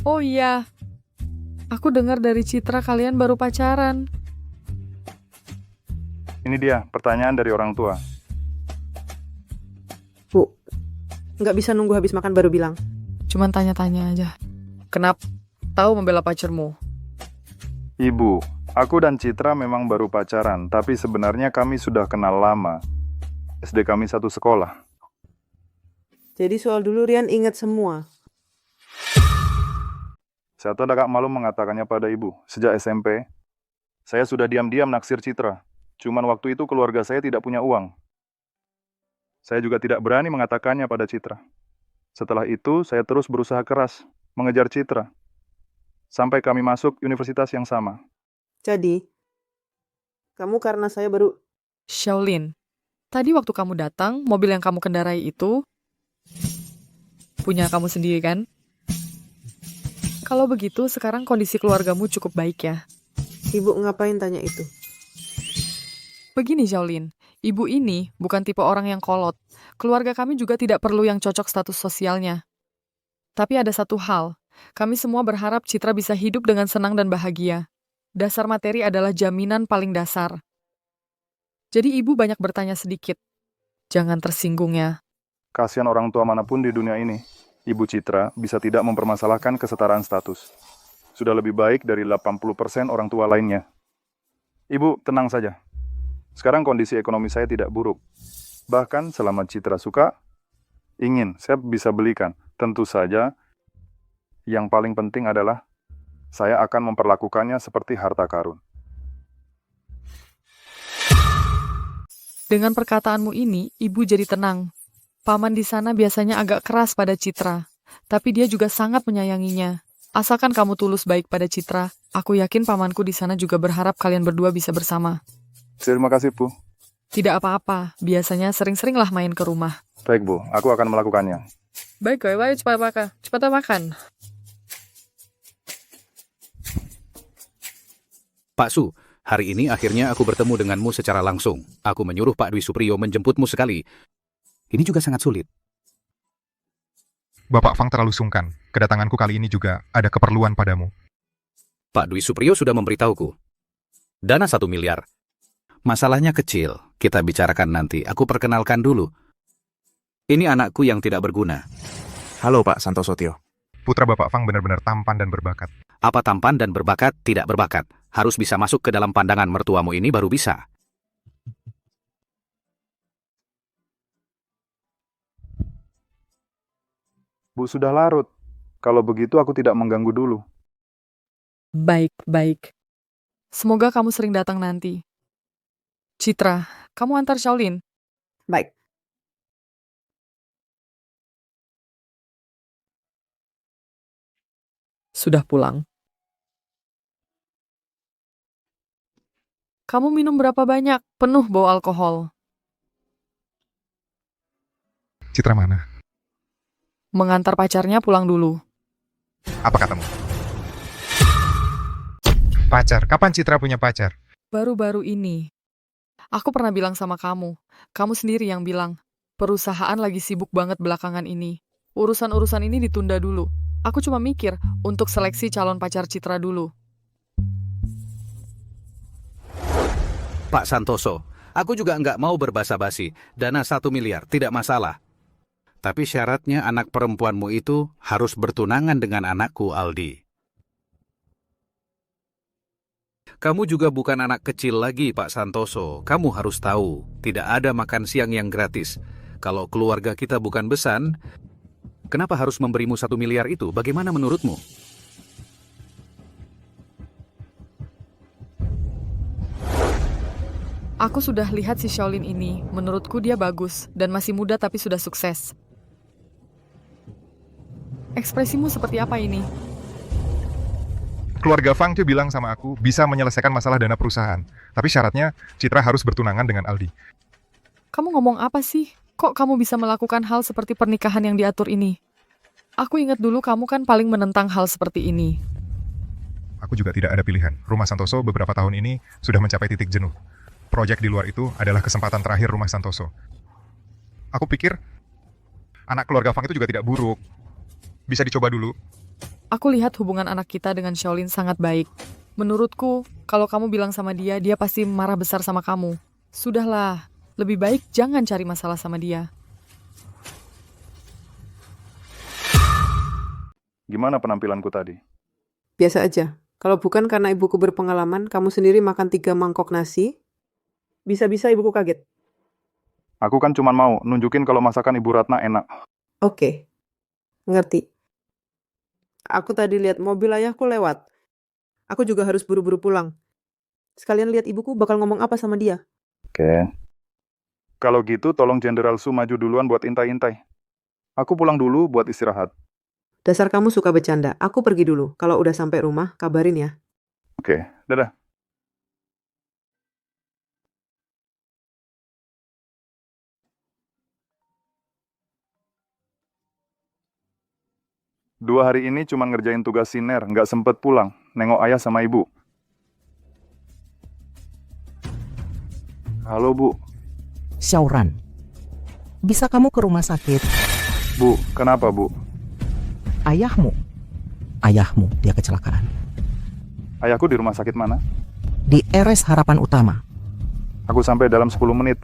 Oh iya, aku dengar dari Citra kalian baru pacaran. Ini dia, pertanyaan dari orang tua. Bu, nggak bisa nunggu habis makan baru bilang. Cuman tanya-tanya aja. Kenapa tahu membela pacarmu? Ibu, aku dan Citra memang baru pacaran, tapi sebenarnya kami sudah kenal lama. SD kami satu sekolah. Jadi soal dulu Rian ingat semua. Saya tuh agak malu mengatakannya pada ibu. Sejak SMP, saya sudah diam-diam naksir Citra. Cuman waktu itu keluarga saya tidak punya uang. Saya juga tidak berani mengatakannya pada Citra. Setelah itu, saya terus berusaha keras mengejar Citra. sampai kami masuk universitas yang sama. Jadi, kamu karena saya baru... Shaolin, tadi waktu kamu datang, mobil yang kamu kendarai itu punya kamu sendiri kan? Kalau begitu, sekarang kondisi keluargamu cukup baik ya? Ibu ngapain tanya itu? Begini Shaolin, ibu ini bukan tipe orang yang kolot. Keluarga kami juga tidak perlu yang cocok status sosialnya. Tapi ada satu hal, kami semua berharap Citra bisa hidup dengan senang dan bahagia. Dasar materi adalah jaminan paling dasar. Jadi ibu banyak bertanya sedikit. Jangan tersinggung ya. Kasihan orang tua manapun di dunia ini, Ibu Citra bisa tidak mempermasalahkan kesetaraan status. Sudah lebih baik dari 80% orang tua lainnya. Ibu, tenang saja. Sekarang kondisi ekonomi saya tidak buruk. Bahkan selama Citra suka, ingin, saya bisa belikan. Tentu saja, yang paling penting adalah saya akan memperlakukannya seperti harta karun. Dengan perkataanmu ini, ibu jadi tenang. Paman di sana biasanya agak keras pada Citra, tapi dia juga sangat menyayanginya. Asalkan kamu tulus baik pada Citra, aku yakin pamanku di sana juga berharap kalian berdua bisa bersama. Terima kasih, Bu. Tidak apa-apa, biasanya sering-seringlah main ke rumah. Baik, Bu. Aku akan melakukannya. Baik, ayo cepat makan. Cepat makan. Pak Su, hari ini akhirnya aku bertemu denganmu secara langsung. Aku menyuruh Pak Dwi Supriyo menjemputmu sekali. Ini juga sangat sulit. Bapak Fang terlalu sungkan. Kedatanganku kali ini juga ada keperluan padamu. Pak Dwi Supriyo sudah memberitahuku. Dana 1 miliar. Masalahnya kecil. Kita bicarakan nanti. Aku perkenalkan dulu. Ini anakku yang tidak berguna. Halo Pak Santoso Tio. Putra Bapak Fang benar-benar tampan dan berbakat. Apa tampan dan berbakat, tidak berbakat. Harus bisa masuk ke dalam pandangan mertuamu ini baru bisa. Bu, sudah larut. Kalau begitu aku tidak mengganggu dulu. Baik. Semoga kamu sering datang nanti. Citra, kamu antar Shaolin. Baik. Sudah pulang. Kamu minum berapa banyak? Penuh bau alkohol. Citra mana? Mengantar pacarnya pulang dulu. Apa katamu? Pacar? Kapan Citra punya pacar? Baru-baru ini. Aku pernah bilang sama kamu. Kamu sendiri yang bilang. Perusahaan lagi sibuk banget belakangan ini. Urusan-urusan ini ditunda dulu. Aku cuma mikir untuk seleksi calon pacar Citra dulu. Pak Santoso, aku juga nggak mau berbasa-basi. Dana 1 miliar, tidak masalah. Tapi syaratnya anak perempuanmu itu harus bertunangan dengan anakku, Aldi. Kamu juga bukan anak kecil lagi, Pak Santoso. Kamu harus tahu, tidak ada makan siang yang gratis. Kalau keluarga kita bukan besan, kenapa harus memberimu 1 miliar itu? Bagaimana menurutmu? Aku sudah lihat si Shaolin ini. Menurutku dia bagus dan masih muda tapi sudah sukses. Ekspresimu seperti apa ini? Keluarga Fang Tio bilang sama aku bisa menyelesaikan masalah dana perusahaan. Tapi syaratnya Citra harus bertunangan dengan Aldi. Kamu ngomong apa sih? Kok kamu bisa melakukan hal seperti pernikahan yang diatur ini? Aku ingat dulu kamu kan paling menentang hal seperti ini. Aku juga tidak ada pilihan. Rumah Santoso beberapa tahun ini sudah mencapai titik jenuh. Proyek di luar itu adalah kesempatan terakhir Rumah Santoso. Aku pikir anak keluarga Fang itu juga tidak buruk. Bisa dicoba dulu. Aku lihat hubungan anak kita dengan Shaolin sangat baik. Menurutku, kalau kamu bilang sama dia, dia pasti marah besar sama kamu. Sudahlah, lebih baik jangan cari masalah sama dia. Gimana penampilanku tadi? Biasa aja. Kalau bukan karena ibuku berpengalaman, kamu sendiri makan 3 mangkok nasi, bisa-bisa ibuku kaget. Aku kan cuma mau nunjukin kalau masakan Ibu Ratna enak. Oke, ngerti. Aku tadi lihat mobil ayahku lewat. Aku juga harus buru-buru pulang. Sekalian lihat ibuku bakal ngomong apa sama dia. Oke. Kalau gitu tolong Jenderal Su maju duluan buat intai-intai. Aku pulang dulu buat istirahat. Dasar kamu suka bercanda. Aku pergi dulu. Kalau udah sampai rumah, kabarin ya. Oke, dadah. Dua hari ini cuma ngerjain tugas siner, nggak sempet pulang, nengok ayah sama ibu. Halo, Bu. Syauran, bisa kamu ke rumah sakit? Bu, kenapa, Bu? Ayahmu, dia kecelakaan. Ayahku di rumah sakit mana? Di RS Harapan Utama. Aku sampai dalam 10 menit.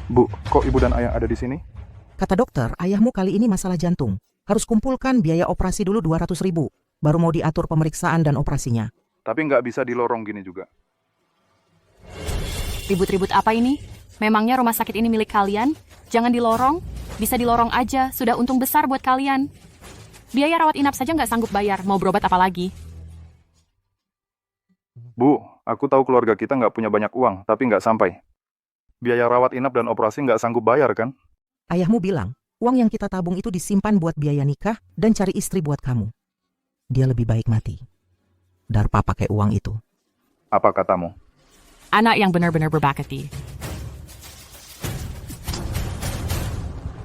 Bu, kok ibu dan ayah ada di sini? Kata dokter, ayahmu kali ini masalah jantung. Harus kumpulkan biaya operasi dulu 200.000. Baru mau diatur pemeriksaan dan operasinya. Tapi nggak bisa di lorong gini juga. Ribut-ribut apa ini? Memangnya rumah sakit ini milik kalian? Jangan di lorong. Bisa di lorong aja, sudah untung besar buat kalian. Biaya rawat inap saja nggak sanggup bayar, mau berobat apa lagi? Bu, aku tahu keluarga kita nggak punya banyak uang, tapi nggak sampai. Biaya rawat inap dan operasi nggak sanggup bayar, kan? Ayahmu bilang, uang yang kita tabung itu disimpan buat biaya nikah dan cari istri buat kamu. Dia lebih baik mati daripada pakai uang itu. Apa katamu? Anak yang benar-benar berbakti.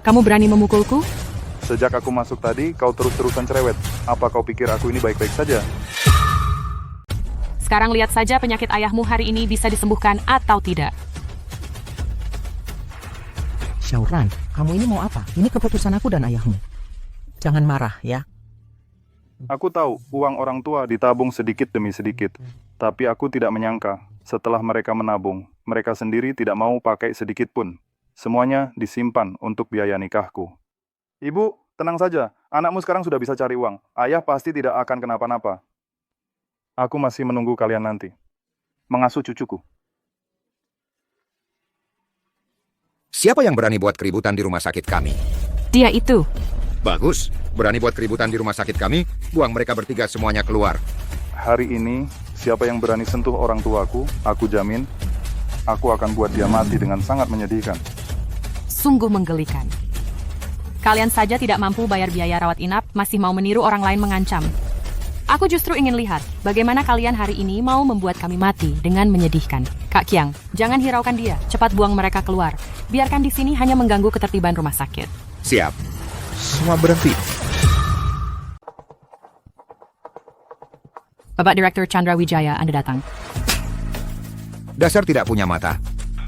Kamu berani memukulku? Sejak aku masuk tadi, kau terus-terusan cerewet. Apa kau pikir aku ini baik-baik saja? Sekarang lihat saja penyakit ayahmu hari ini bisa disembuhkan atau tidak. Syauran, kamu ini mau apa? Ini keputusan aku dan ayahmu. Jangan marah ya. Aku tahu uang orang tua ditabung sedikit demi sedikit. Tapi aku tidak menyangka, setelah mereka menabung, mereka sendiri tidak mau pakai sedikit pun. Semuanya disimpan untuk biaya nikahku. Ibu, tenang saja. Anakmu sekarang sudah bisa cari uang. Ayah pasti tidak akan kenapa-napa. Aku masih menunggu kalian nanti. Mengasuh cucuku. Siapa yang berani buat keributan di rumah sakit kami? Dia itu. Bagus. Berani buat keributan di rumah sakit kami, buang mereka bertiga semuanya keluar. Hari ini, siapa yang berani sentuh orang tuaku, aku jamin, aku akan buat dia mati dengan sangat menyedihkan. Sungguh menggelikan. Kalian saja tidak mampu bayar biaya rawat inap, masih mau meniru orang lain mengancam. Aku justru ingin lihat bagaimana kalian hari ini mau membuat kami mati dengan menyedihkan. Kak Kiang, jangan hiraukan dia. Cepat buang mereka keluar. Biarkan di sini hanya mengganggu ketertiban rumah sakit. Siap. Semua berhenti. Bapak Direktur Chandra Wijaya, Anda datang. Dasar tidak punya mata.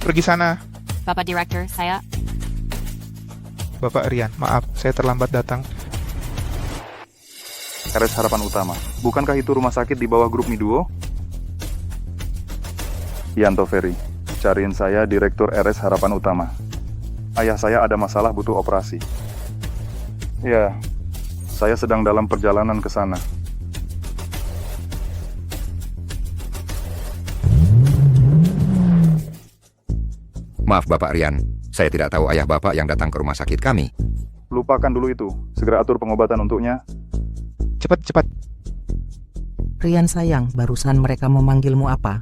Pergi sana. Bapak Direktur, saya... Bapak Rian, maaf, saya terlambat datang. RS Harapan Utama. Bukankah itu rumah sakit di bawah grup Miduo? Yanto Ferry, cariin saya Direktur RS Harapan Utama. Ayah saya ada masalah butuh operasi. Ya, saya sedang dalam perjalanan ke sana. Maaf Bapak Rian, saya tidak tahu ayah Bapak yang datang ke rumah sakit kami. Lupakan dulu itu, segera atur pengobatan untuknya. Cepat. Rian sayang, barusan mereka memanggilmu apa?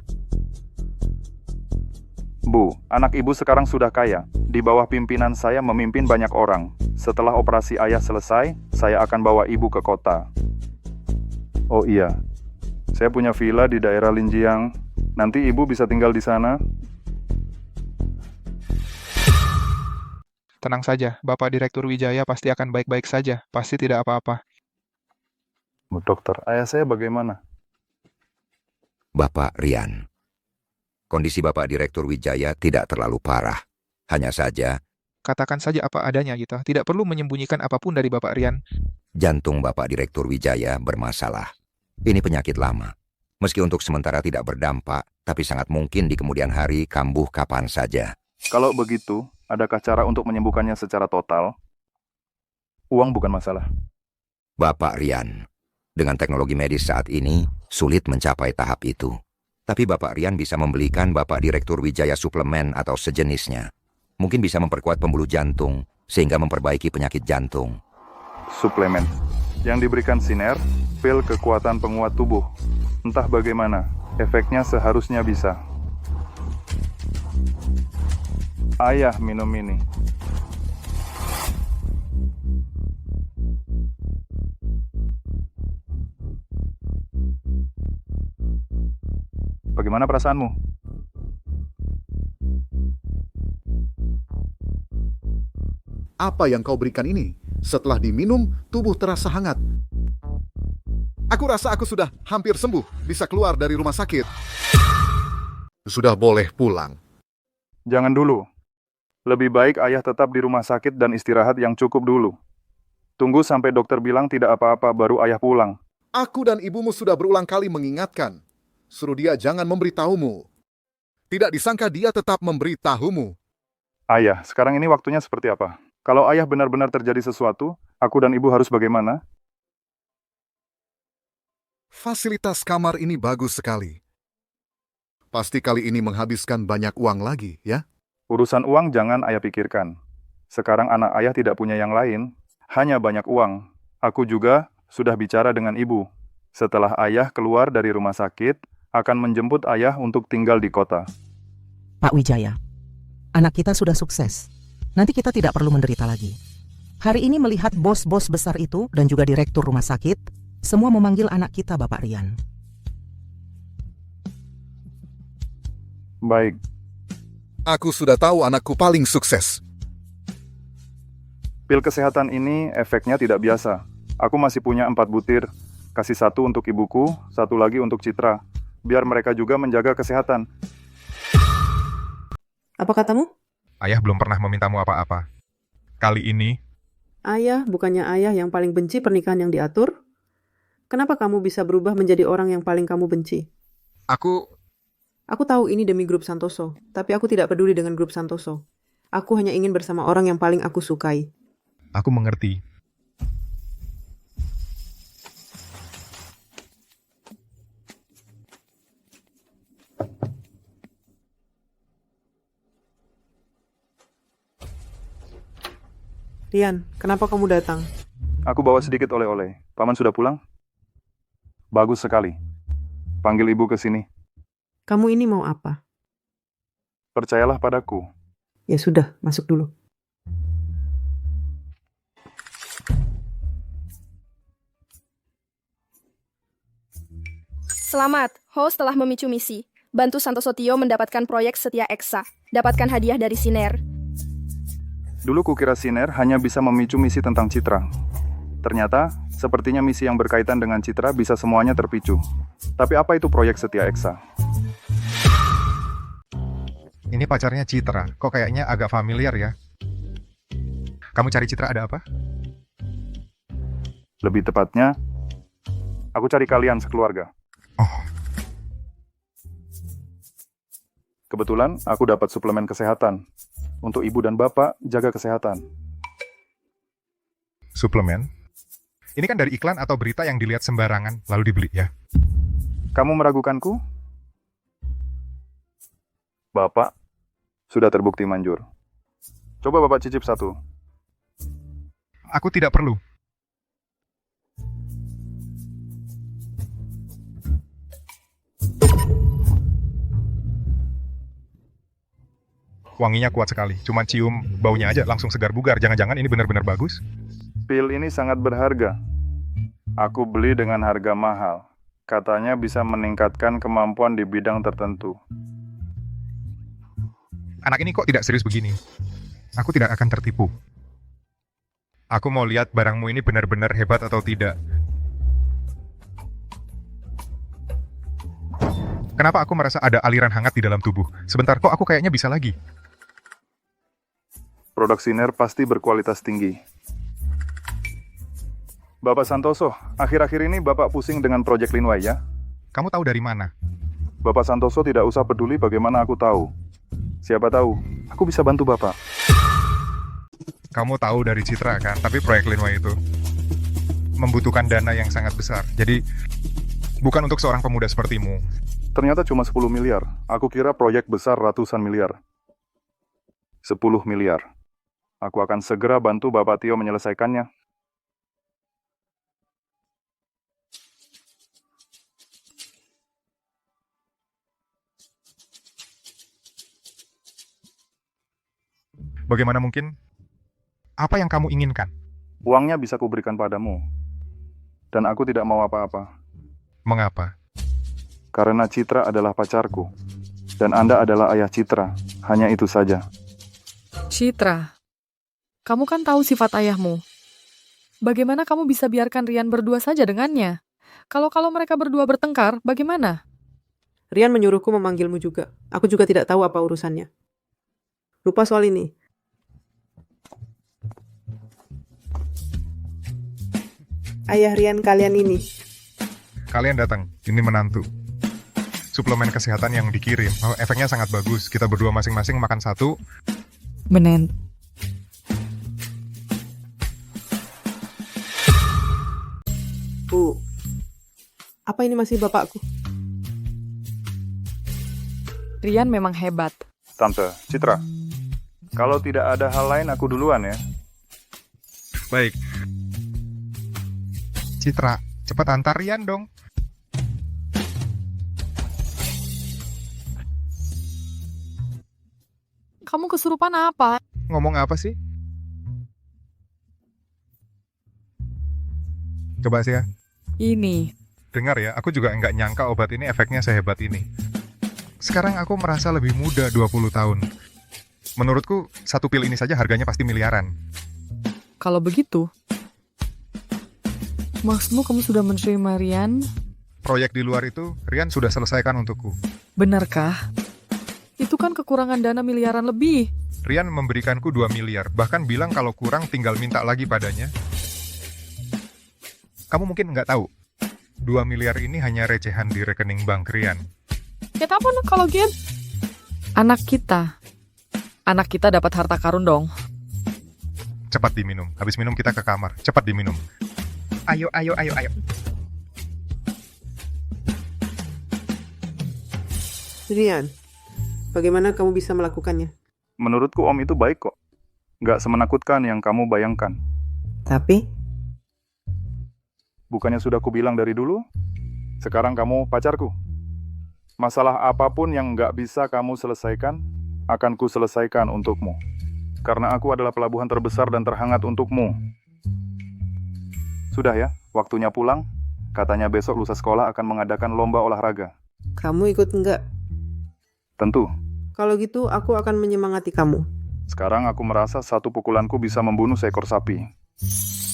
Bu, anak ibu sekarang sudah kaya. Di bawah pimpinan saya memimpin banyak orang. Setelah operasi ayah selesai, saya akan bawa ibu ke kota. Oh iya, saya punya villa di daerah Linjiang. Nanti ibu bisa tinggal di sana. Tenang saja, Bapak Direktur Wijaya pasti akan baik-baik saja. Pasti tidak apa-apa. Bu dokter, ayah saya bagaimana? Bapak Rian, kondisi Bapak Direktur Wijaya tidak terlalu parah. Hanya saja, katakan saja apa adanya gitu. Tidak perlu menyembunyikan apapun dari Bapak Rian. jantung Bapak Direktur Wijaya bermasalah. Ini penyakit lama. Meski untuk sementara tidak berdampak, tapi sangat mungkin di kemudian hari kambuh kapan saja. Kalau begitu, adakah cara untuk menyembuhkannya secara total? Uang bukan masalah. Bapak Rian, dengan teknologi medis saat ini, sulit mencapai tahap itu. Tapi Bapak Rian bisa membelikan Bapak Direktur Wijaya suplemen atau sejenisnya. Mungkin bisa memperkuat pembuluh jantung, sehingga memperbaiki penyakit jantung. Suplemen yang diberikan Siner, pil kekuatan penguat tubuh. Entah bagaimana, efeknya seharusnya bisa. Ayah minum ini. Bagaimana perasaanmu? Apa yang kau berikan ini? Setelah diminum, tubuh terasa hangat. Aku rasa aku sudah hampir sembuh, bisa keluar dari rumah sakit. Sudah boleh pulang. Jangan dulu. Lebih baik ayah tetap di rumah sakit dan istirahat yang cukup dulu. Tunggu sampai dokter bilang tidak apa-apa baru ayah pulang. Aku dan ibumu sudah berulang kali mengingatkan. Suruh dia jangan memberitahumu. Tidak disangka dia tetap memberitahumu. Ayah, sekarang ini waktunya seperti apa? Kalau ayah benar-benar terjadi sesuatu, aku dan ibu harus bagaimana? Fasilitas kamar ini bagus sekali. Pasti kali ini menghabiskan banyak uang lagi, ya? Urusan uang jangan ayah pikirkan. Sekarang anak ayah tidak punya yang lain, hanya banyak uang. Aku juga sudah bicara dengan ibu. Setelah ayah keluar dari rumah sakit, akan menjemput ayah untuk tinggal di kota. Pak Wijaya, anak kita sudah sukses. Nanti kita tidak perlu menderita lagi. Hari ini melihat bos-bos besar itu dan juga direktur rumah sakit, semua memanggil anak kita Bapak Rian. Baik. Aku sudah tahu anakku paling sukses. Pil kesehatan ini efeknya tidak biasa. Aku masih punya 4 butir. Kasih 1 untuk ibuku, 1 lagi untuk Citra. Biar mereka juga menjaga kesehatan. Apa katamu? Ayah belum pernah memintamu apa-apa. Kali ini, Ayah bukannya ayah yang paling benci pernikahan yang diatur? Kenapa kamu bisa berubah menjadi orang yang paling kamu benci? Aku tahu ini demi grup Santoso, tapi aku tidak peduli dengan grup Santoso. Aku hanya ingin bersama orang yang paling aku sukai. aku mengerti. Rian, kenapa kamu datang? Aku bawa sedikit oleh-oleh. Paman sudah pulang? Bagus sekali. Panggil ibu ke sini. Kamu ini mau apa? Percayalah padaku. Ya sudah, masuk dulu. Selamat, host telah memicu misi. Bantu Santoso Tio mendapatkan proyek Setia Eksa. Dapatkan hadiah dari Siner. Dulu kukira Siner hanya bisa memicu misi tentang Citra. Ternyata, sepertinya misi yang berkaitan dengan Citra bisa semuanya terpicu. Tapi apa itu proyek Setia Eksa? Ini pacarnya Citra, kok kayaknya agak familiar ya? Kamu cari Citra ada apa? Lebih tepatnya, aku cari kalian sekeluarga. Kebetulan, aku dapat suplemen kesehatan. Untuk ibu dan bapak, jaga kesehatan. Suplemen? Ini kan dari iklan atau berita yang dilihat sembarangan, lalu dibeli ya? Kamu meragukanku? Bapak, sudah terbukti manjur. Coba bapak cicip 1. Aku tidak perlu. Wanginya kuat sekali, cuma cium baunya aja langsung segar bugar. Jangan-jangan ini benar-benar bagus? Pil ini sangat berharga. Aku beli dengan harga mahal. Katanya bisa meningkatkan kemampuan di bidang tertentu. Anak ini kok tidak serius begini? Aku tidak akan tertipu. Aku mau lihat barangmu ini benar-benar hebat atau tidak. Kenapa aku merasa ada aliran hangat di dalam tubuh? Sebentar, kok aku kayaknya bisa lagi? Produk Siner pasti berkualitas tinggi. Bapak Santoso, akhir-akhir ini Bapak pusing dengan proyek Linway ya? Kamu tahu dari mana? Bapak Santoso tidak usah peduli bagaimana aku tahu. Siapa tahu, aku bisa bantu Bapak. Kamu tahu dari Citra kan, tapi proyek Linway itu membutuhkan dana yang sangat besar. Jadi, bukan untuk seorang pemuda sepertimu. Ternyata cuma 10 miliar. Aku kira proyek besar ratusan miliar. 10 miliar. Aku akan segera bantu Bapak Tio menyelesaikannya. Bagaimana mungkin? Apa yang kamu inginkan? Uangnya bisa kuberikan padamu. Dan aku tidak mau apa-apa. Mengapa? Karena Citra adalah pacarku. Dan Anda adalah ayah Citra. Hanya itu saja. Citra, kamu kan tahu sifat ayahmu. Bagaimana kamu bisa biarkan Rian berdua saja dengannya? Kalau mereka berdua bertengkar, bagaimana? Rian menyuruhku memanggilmu juga. Aku juga tidak tahu apa urusannya. Lupa soal ini. Ayah Rian kalian ini. Kalian datang, ini menantu. Suplemen kesehatan yang dikirim. Oh, efeknya sangat bagus. Kita berdua masing-masing makan satu. Menen. Bu, apa ini masih bapakku? Rian memang hebat. Tante, Citra. Kalau tidak ada hal lain, aku duluan ya. Baik. Citra, cepat antar Rian dong. Kamu kesurupan apa? Ngomong apa sih? Coba sih ya. Ini. Dengar ya, aku juga nggak nyangka obat ini efeknya sehebat ini. Sekarang aku merasa lebih muda 20 tahun. Menurutku, satu pil ini saja harganya pasti miliaran. Kalau begitu, maksudmu kamu sudah menerima Rian? Proyek di luar itu, Rian sudah selesaikan untukku. Benarkah? Itu kan kekurangan dana miliaran lebih. Rian memberikanku 2 miliar, bahkan bilang kalau kurang tinggal minta lagi padanya. Kamu mungkin nggak tahu, 2 miliar ini hanya recehan di rekening bank Rian. Ya apa kalau gitu? Anak kita dapat harta karun dong. Cepat diminum, habis minum kita ke kamar, cepat diminum. Ayo. Rian, bagaimana kamu bisa melakukannya? Menurutku Om itu baik kok. Nggak semenakutkan yang kamu bayangkan. Tapi? Bukannya sudah kubilang dari dulu? Sekarang kamu pacarku. Masalah apapun yang nggak bisa kamu selesaikan, akan ku selesaikan untukmu. Karena aku adalah pelabuhan terbesar dan terhangat untukmu. Sudah ya, waktunya pulang. Katanya besok lusa sekolah akan mengadakan lomba olahraga. Kamu ikut enggak? Tentu. Kalau gitu, aku akan menyemangati kamu. Sekarang aku merasa satu pukulanku bisa membunuh seekor sapi.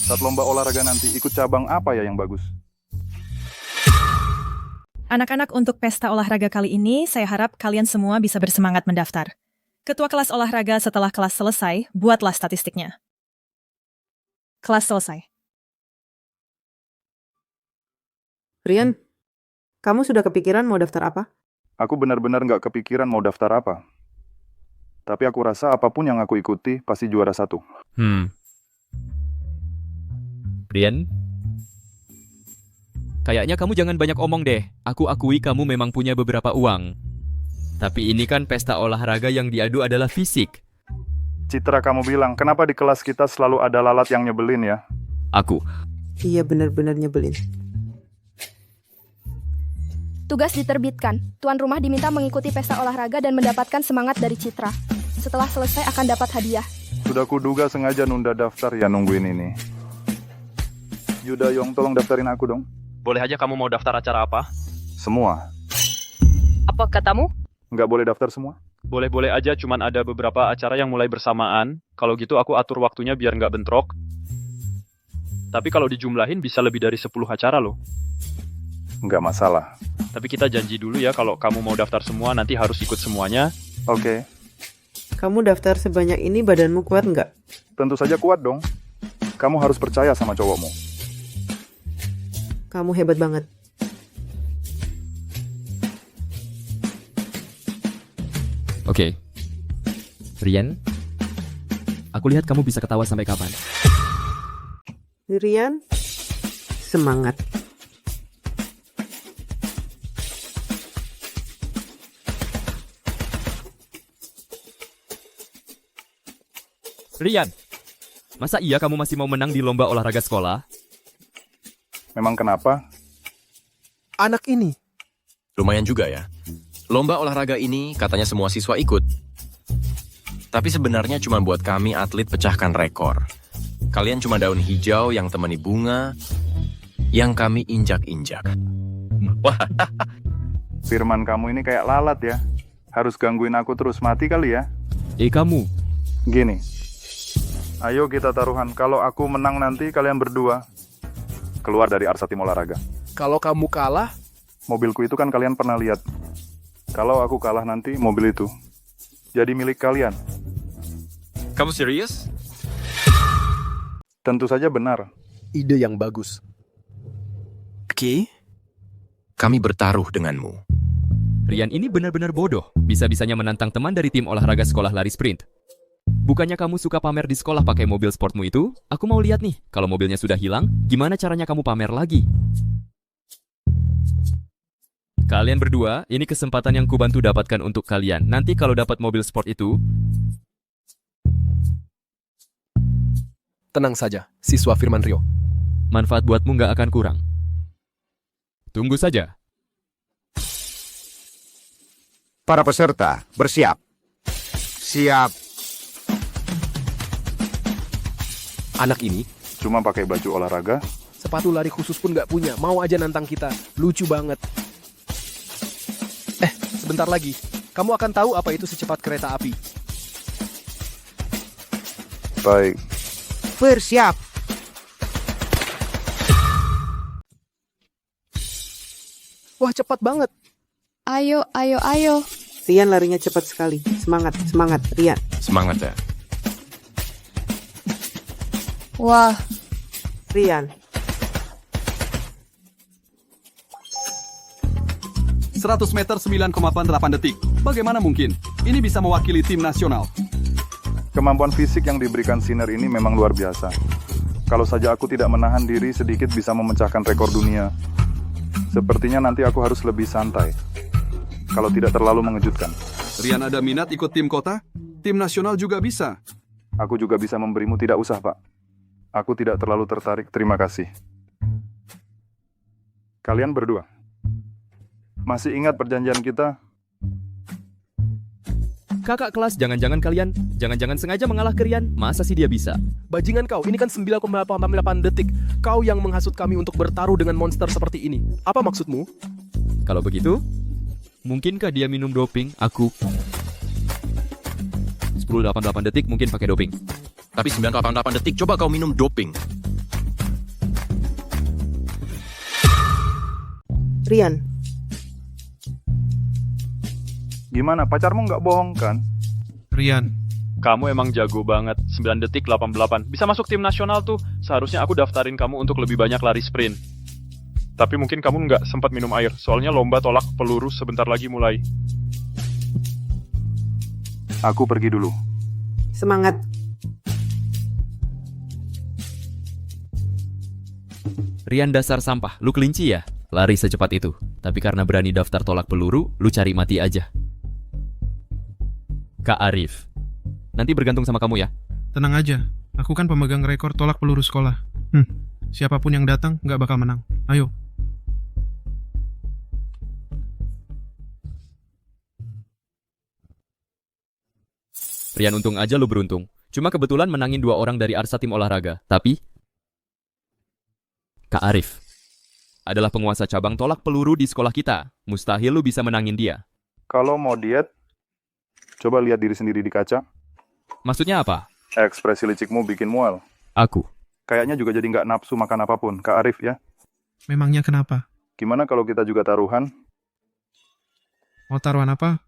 Saat lomba olahraga nanti, ikut cabang apa ya yang bagus? Anak-anak, untuk pesta olahraga kali ini, saya harap kalian semua bisa bersemangat mendaftar. Ketua kelas olahraga setelah kelas selesai, buatlah statistiknya. Kelas selesai. Rian, kamu sudah kepikiran mau daftar apa? Aku benar-benar nggak kepikiran mau daftar apa. Tapi aku rasa apapun yang aku ikuti pasti juara 1. Rian? Kayaknya kamu jangan banyak omong deh. Aku akui kamu memang punya beberapa uang. Tapi ini kan pesta olahraga yang diadu adalah fisik. Citra, kamu bilang, kenapa di kelas kita selalu ada lalat yang nyebelin ya? Aku. Iya, benar-benar nyebelin. Tugas diterbitkan. Tuan rumah diminta mengikuti pesta olahraga dan mendapatkan semangat dari Citra. Setelah selesai akan dapat hadiah. Sudah kuduga sengaja nunda daftar ya nungguin ini. Yuda Yong, tolong daftarin aku dong. Boleh aja kamu mau daftar acara apa? Semua. Apa katamu? Nggak boleh daftar semua? Boleh-boleh aja, cuman ada beberapa acara yang mulai bersamaan. Kalau gitu aku atur waktunya biar nggak bentrok. Tapi kalau dijumlahin bisa lebih dari 10 acara loh. Nggak masalah. Tapi kita janji dulu ya, kalau kamu mau daftar semua nanti harus ikut semuanya. Oke. Kamu daftar sebanyak ini, badanmu kuat nggak? Tentu saja kuat dong. Kamu harus percaya sama cowokmu. Kamu hebat banget. Oke. Rian, aku lihat kamu bisa ketawa sampai kapan. Rian, semangat. Rian, masa iya kamu masih mau menang di lomba olahraga sekolah? Memang kenapa? Anak ini. Lumayan juga ya. Lomba olahraga ini katanya semua siswa ikut. Tapi sebenarnya cuma buat kami atlet pecahkan rekor. Kalian cuma daun hijau yang temani bunga, yang kami injak-injak. Wah, Firman kamu ini kayak lalat ya. Harus gangguin aku terus, mati kali ya. Kamu. Gini. Ayo kita taruhan. Kalau aku menang nanti kalian berdua keluar dari Arsa Tim Olahraga. Kalau kamu kalah, Mobilku itu kan kalian pernah lihat. Kalau aku kalah nanti mobil itu jadi milik kalian. kamu serius? Tentu saja benar. ide yang bagus. Oke. Kami bertaruh denganmu. Rian ini benar-benar bodoh. Bisa-bisanya menantang teman dari tim olahraga sekolah lari sprint. Bukannya kamu suka pamer di sekolah pakai mobil sportmu itu? Aku mau lihat nih, kalau mobilnya sudah hilang, gimana caranya kamu pamer lagi? Kalian berdua, ini kesempatan yang kubantu dapatkan untuk kalian. Nanti kalau dapat mobil sport itu... Tenang saja, siswa Firman Rio. Manfaat buatmu nggak akan kurang. Tunggu saja. Para peserta, bersiap. Siap. Anak ini cuma pakai baju olahraga, sepatu lari khusus pun nggak punya, mau aja nantang kita. Lucu banget. Sebentar lagi, kamu akan tahu apa itu secepat kereta api. Baik. Bersiap. Wah, cepat banget. Ayo, ayo, ayo. Rian larinya cepat sekali. Semangat, semangat, Rian. Semangat ya. Wah, Rian. 100 meter 9,8 detik. Bagaimana mungkin? Ini bisa mewakili tim nasional. Kemampuan fisik yang diberikan Sinner ini memang luar biasa. Kalau saja aku tidak menahan diri sedikit bisa memecahkan rekor dunia. Sepertinya nanti aku harus lebih santai. Kalau tidak terlalu mengejutkan. Rian ada minat ikut tim kota? Tim nasional juga bisa. Aku juga bisa memberimu, tidak usah, Pak. Aku tidak terlalu tertarik, terima kasih. Kalian berdua. Masih ingat perjanjian kita? Kakak kelas, jangan-jangan kalian, jangan-jangan sengaja mengalah ke Rian. Masa sih dia bisa? Bajingan kau, ini kan 9,88 detik. Kau yang menghasut kami untuk bertaruh dengan monster seperti ini. Apa maksudmu? Kalau begitu, mungkinkah dia minum doping? Aku 10,88 detik mungkin pakai doping. Tapi 9,88 detik, coba kau minum doping. Rian. Gimana, pacarmu nggak bohong kan? Rian. Kamu emang jago banget. 9 detik 88. Bisa masuk tim nasional tuh. Seharusnya aku daftarin kamu untuk lebih banyak lari sprint. Tapi mungkin kamu nggak sempat minum air. Soalnya lomba tolak peluru sebentar lagi mulai. Aku pergi dulu. Semangat. Rian dasar sampah, lu kelinci ya? Lari secepat itu. Tapi karena berani daftar tolak peluru, lu cari mati aja. Kak Arif, nanti bergantung sama kamu ya. Tenang aja, aku kan pemegang rekor tolak peluru sekolah. Siapapun yang datang nggak bakal menang. Ayo. Rian, untung aja lu beruntung. Cuma kebetulan menangin 2 orang dari Arsa Tim Olahraga. Tapi Kak Arif adalah penguasa cabang tolak peluru di sekolah kita. Mustahil lu bisa menangin dia. Kalau mau diet, coba lihat diri sendiri di kaca. Maksudnya apa? Ekspresi licikmu bikin mual. Aku. Kayaknya juga jadi nggak nafsu makan apapun, Kak Arif ya. Memangnya kenapa? Gimana kalau kita juga taruhan? Mau taruhan apa?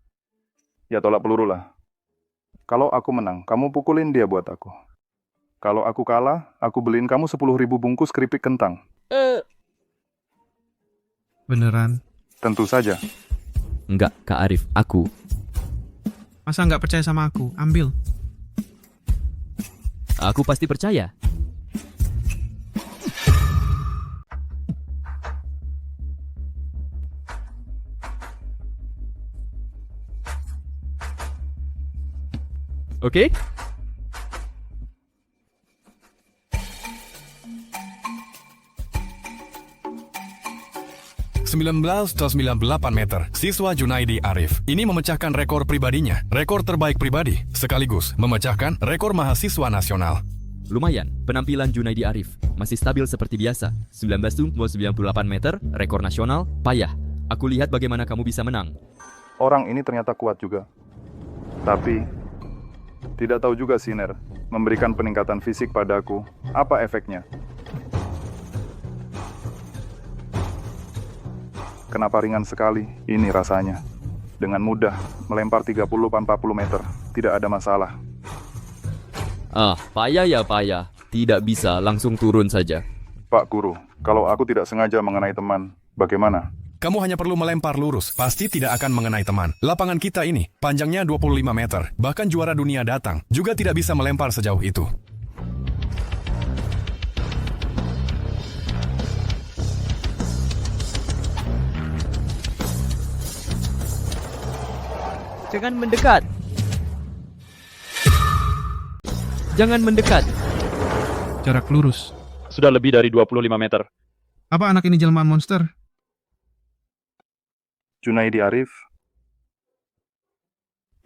Ya tolak peluru lah. Kalau aku menang, kamu pukulin dia buat aku. Kalau aku kalah, aku beliin kamu 10.000 bungkus keripik kentang. Beneran? Tentu saja. Enggak, Kak Arif, aku. Masa nggak percaya sama aku? Ambil. Aku pasti percaya. Oke? 19,98 meter. Siswa Junaidi Arif. Ini memecahkan rekor pribadinya, rekor terbaik pribadi, sekaligus memecahkan rekor mahasiswa nasional. Lumayan, penampilan Junaidi Arif masih stabil seperti biasa. 19,98 meter, rekor nasional, payah. Aku lihat bagaimana kamu bisa menang. Orang ini ternyata kuat juga. Tapi, tidak tahu juga Siner, memberikan peningkatan fisik padaku, apa efeknya? Kenapa ringan sekali? Ini rasanya. Dengan mudah, melempar 30-40 meter. Tidak ada masalah. Payah ya payah. Tidak bisa, langsung turun saja. Pak Guru, kalau aku tidak sengaja mengenai teman, bagaimana? Kamu hanya perlu melempar lurus, pasti tidak akan mengenai teman. Lapangan kita ini, panjangnya 25 meter. Bahkan juara dunia datang, juga tidak bisa melempar sejauh itu. Jangan mendekat. Jangan mendekat. Jarak lurus. Sudah lebih dari 25 meter. Apa anak ini jelmaan monster? Junaidi Arif.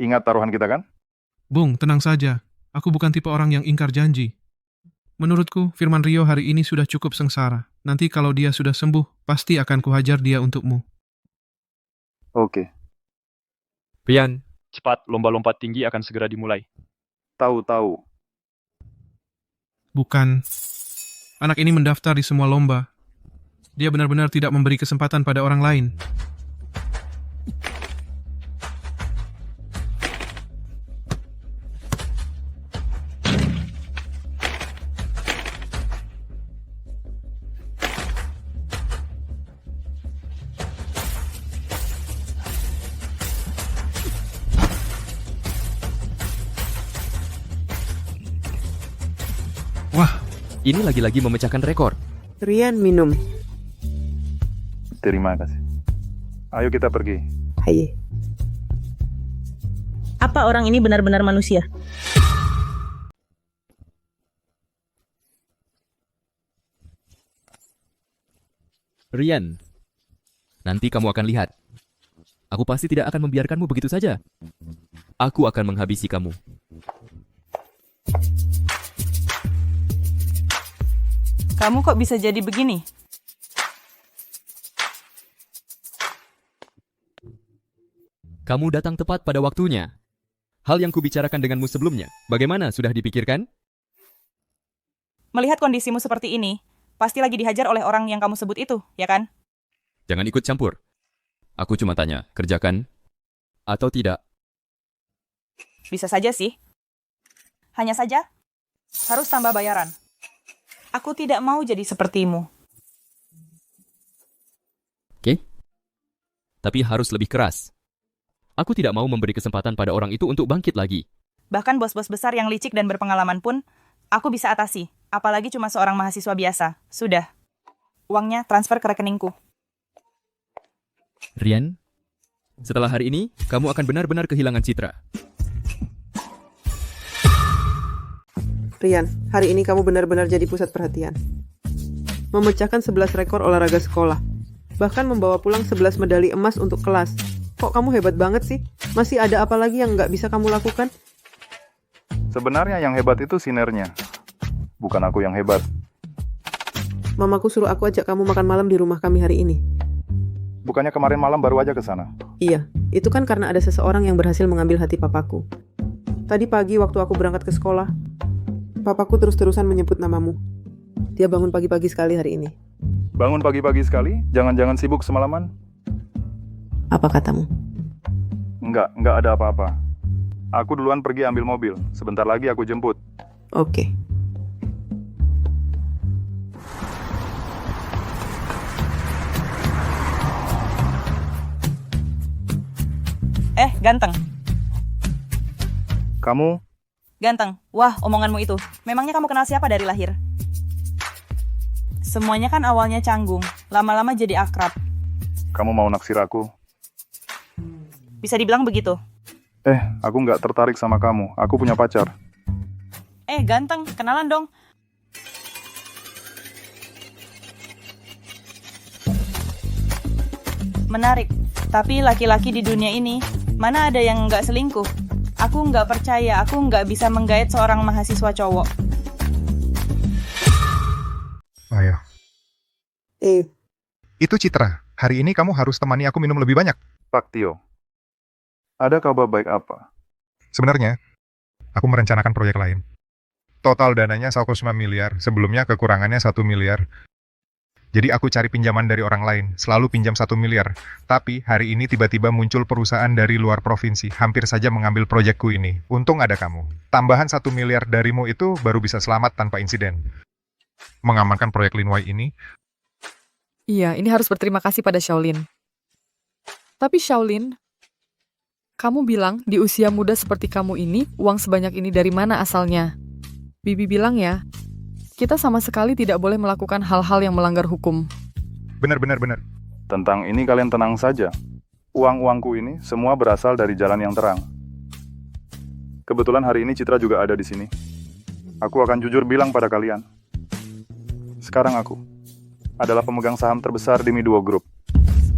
Ingat taruhan kita kan? Bung, tenang saja. Aku bukan tipe orang yang ingkar janji. Menurutku, Firman Rio hari ini sudah cukup sengsara. Nanti kalau dia sudah sembuh, pasti akan kuhajar dia untukmu. Oke. Rian, cepat, lomba-lompat tinggi akan segera dimulai. Tahu. Bukan. Anak ini mendaftar di semua lomba. Dia benar-benar tidak memberi kesempatan pada orang lain. Ini lagi-lagi memecahkan rekor. Rian, minum. Terima kasih. Ayo kita pergi. Haye. Apa orang ini benar-benar manusia? Rian, nanti kamu akan lihat. Aku pasti tidak akan membiarkanmu begitu saja. Aku akan menghabisi kamu. Kamu kok bisa jadi begini? Kamu datang tepat pada waktunya. Hal yang kubicarakan denganmu sebelumnya, bagaimana, sudah dipikirkan? Melihat kondisimu seperti ini, pasti lagi dihajar oleh orang yang kamu sebut itu, ya kan? Jangan ikut campur. Aku cuma tanya, kerjakan atau tidak? Bisa saja sih. Hanya saja, harus tambah bayaran. Aku tidak mau jadi sepertimu. Oke? Tapi harus lebih keras. Aku tidak mau memberi kesempatan pada orang itu untuk bangkit lagi. Bahkan bos-bos besar yang licik dan berpengalaman pun, aku bisa atasi. Apalagi cuma seorang mahasiswa biasa. Sudah. Uangnya transfer ke rekeningku. Rian, setelah hari ini, kamu akan benar-benar kehilangan citra. Rian, hari ini kamu benar-benar jadi pusat perhatian. Memecahkan 11 rekor olahraga sekolah. Bahkan membawa pulang 11 medali emas untuk kelas. Kok kamu hebat banget sih? Masih ada apa lagi yang nggak bisa kamu lakukan? Sebenarnya yang hebat itu Sinernya. Bukan aku yang hebat. Mamaku suruh aku ajak kamu makan malam di rumah kami hari ini. Bukannya kemarin malam baru aja ke sana? Iya, itu kan karena ada seseorang yang berhasil mengambil hati papaku. Tadi pagi waktu aku berangkat ke sekolah, papaku terus-terusan menyebut namamu. Dia bangun pagi-pagi sekali hari ini. Bangun pagi-pagi sekali? Jangan-jangan sibuk semalaman? Apa katamu? Enggak ada apa-apa. Aku duluan pergi ambil mobil. Sebentar lagi aku jemput. Oke. Ganteng. Kamu? Ganteng. Wah, omonganmu itu. Memangnya kamu kenal siapa dari lahir? Semuanya kan awalnya canggung. Lama-lama jadi akrab. Kamu mau naksir aku? Bisa dibilang begitu. Aku nggak tertarik sama kamu. Aku punya pacar. Ganteng. Kenalan dong. Menarik. Tapi laki-laki di dunia ini, mana ada yang nggak selingkuh? Aku nggak percaya, aku nggak bisa menggait seorang mahasiswa cowok. Ayo. Eh, Itu Citra. Hari ini kamu harus temani aku minum lebih banyak. Pak Tio, ada kabar baik apa? Sebenarnya, aku merencanakan proyek lain. Total dananya 1,5 miliar, sebelumnya kekurangannya 1 miliar. Jadi aku cari pinjaman dari orang lain, selalu pinjam 1 miliar. Tapi hari ini tiba-tiba muncul perusahaan dari luar provinsi, hampir saja mengambil proyekku ini. Untung ada kamu. Tambahan 1 miliar darimu itu baru bisa selamat tanpa insiden. Mengamankan proyek Linwai ini. Iya, ini harus berterima kasih pada Shaolin. Tapi Shaolin, kamu bilang di usia muda seperti kamu ini, uang sebanyak ini dari mana asalnya? Bibi bilang ya, kita sama sekali tidak boleh melakukan hal-hal yang melanggar hukum. Benar. Tentang ini kalian tenang saja. Uang-uangku ini semua berasal dari jalan yang terang. Kebetulan hari ini Citra juga ada di sini. Aku akan jujur bilang pada kalian. Sekarang aku adalah pemegang saham terbesar di Miduo Group.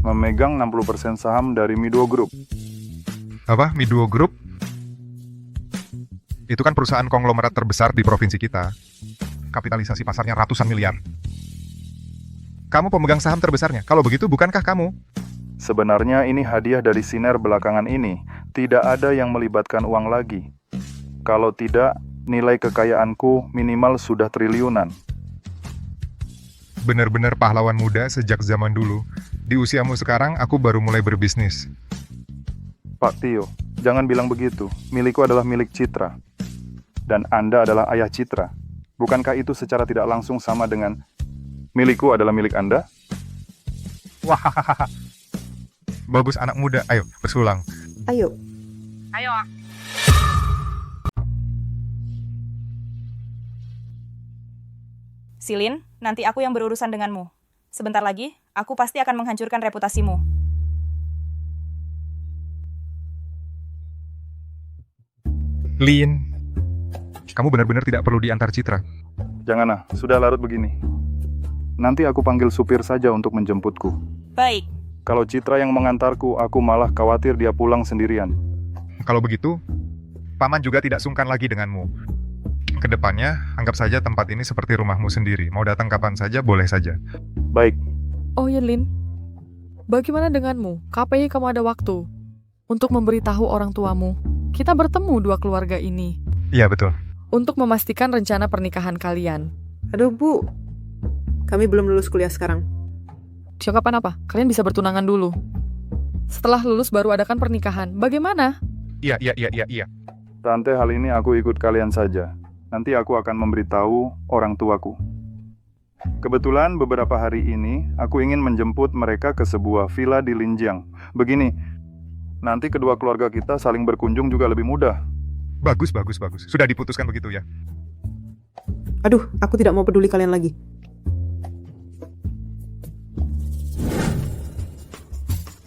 Memegang 60% saham dari Miduo Group. Apa? Miduo Group? Itu kan perusahaan konglomerat terbesar di provinsi kita. Kapitalisasi pasarnya ratusan miliar. Kamu pemegang saham terbesarnya. Kalau begitu, bukankah kamu? Sebenarnya ini hadiah dari Siner belakangan ini. Tidak ada yang melibatkan uang lagi. Kalau tidak, nilai kekayaanku minimal sudah triliunan. Benar-benar pahlawan muda sejak zaman dulu. Di usiamu sekarang, aku baru mulai berbisnis. Pak Tio, jangan bilang begitu. Milikku adalah milik Citra. Dan Anda adalah ayah Citra. Bukankah itu secara tidak langsung sama dengan milikku adalah milik Anda? Wah, bagus anak muda. Ayo, bersulang. Ayo. Silin, nanti aku yang berurusan denganmu. Sebentar lagi, aku pasti akan menghancurkan reputasimu. Lin, kamu benar-benar tidak perlu diantar Citra. Janganlah, sudah larut begini. Nanti aku panggil supir saja untuk menjemputku. Baik. Kalau Citra yang mengantarku, aku malah khawatir dia pulang sendirian. Kalau begitu, Paman juga tidak sungkan lagi denganmu. Kedepannya, anggap saja tempat ini seperti rumahmu sendiri. Mau datang kapan saja, boleh saja. Baik. Oh ya, Lin. Bagaimana denganmu? KPI kamu ada waktu untuk memberitahu orang tuamu. Kita bertemu dua keluarga ini. Iya, betul. Untuk memastikan rencana pernikahan kalian. Aduh, Bu. Kami belum lulus kuliah sekarang. Kapan apa? Kalian bisa bertunangan dulu. Setelah lulus baru adakan pernikahan. Bagaimana? Iya. Tante, hal ini aku ikut kalian saja. Nanti aku akan memberitahu orang tuaku. Kebetulan beberapa hari ini, aku ingin menjemput mereka ke sebuah villa di Linjiang. Begini, nanti kedua keluarga kita saling berkunjung juga lebih mudah. Bagus. Sudah diputuskan begitu ya? Aduh, aku tidak mau peduli kalian lagi.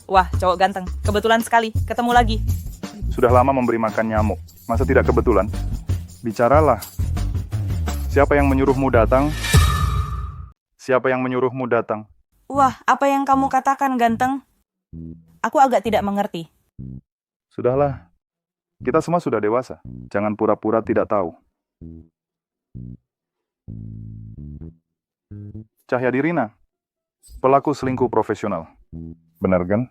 Wah, cowok ganteng. Kebetulan sekali. Ketemu lagi. Sudah lama memberi makan nyamuk. Masa tidak kebetulan? Bicaralah. Siapa yang menyuruhmu datang? Siapa yang menyuruhmu datang? Wah, apa yang kamu katakan, ganteng? Aku agak tidak mengerti. Sudahlah. Kita semua sudah dewasa. Jangan pura-pura tidak tahu. Cahyadi Rina, pelaku selingkuh profesional. Benar kan?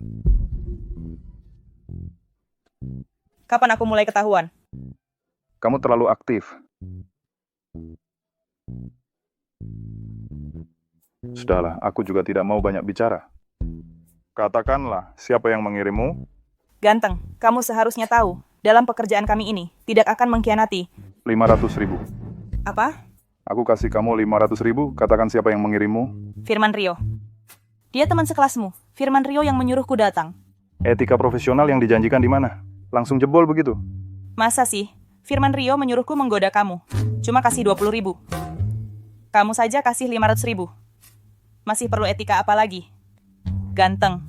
Kapan aku mulai ketahuan? Kamu terlalu aktif. Sudahlah, aku juga tidak mau banyak bicara. Katakanlah, siapa yang mengirimmu? Ganteng, kamu seharusnya tahu. Dalam pekerjaan kami ini, tidak akan mengkhianati. 500.000. Apa? Aku kasih kamu 500.000, katakan siapa yang mengirimmu. Firman Rio. Dia teman sekelasmu. Firman Rio yang menyuruhku datang. Etika profesional yang dijanjikan di mana? Langsung jebol begitu? Masa sih? Firman Rio menyuruhku menggoda kamu. Cuma kasih 20.000. Kamu saja kasih 500.000. Masih perlu etika apa lagi? Ganteng.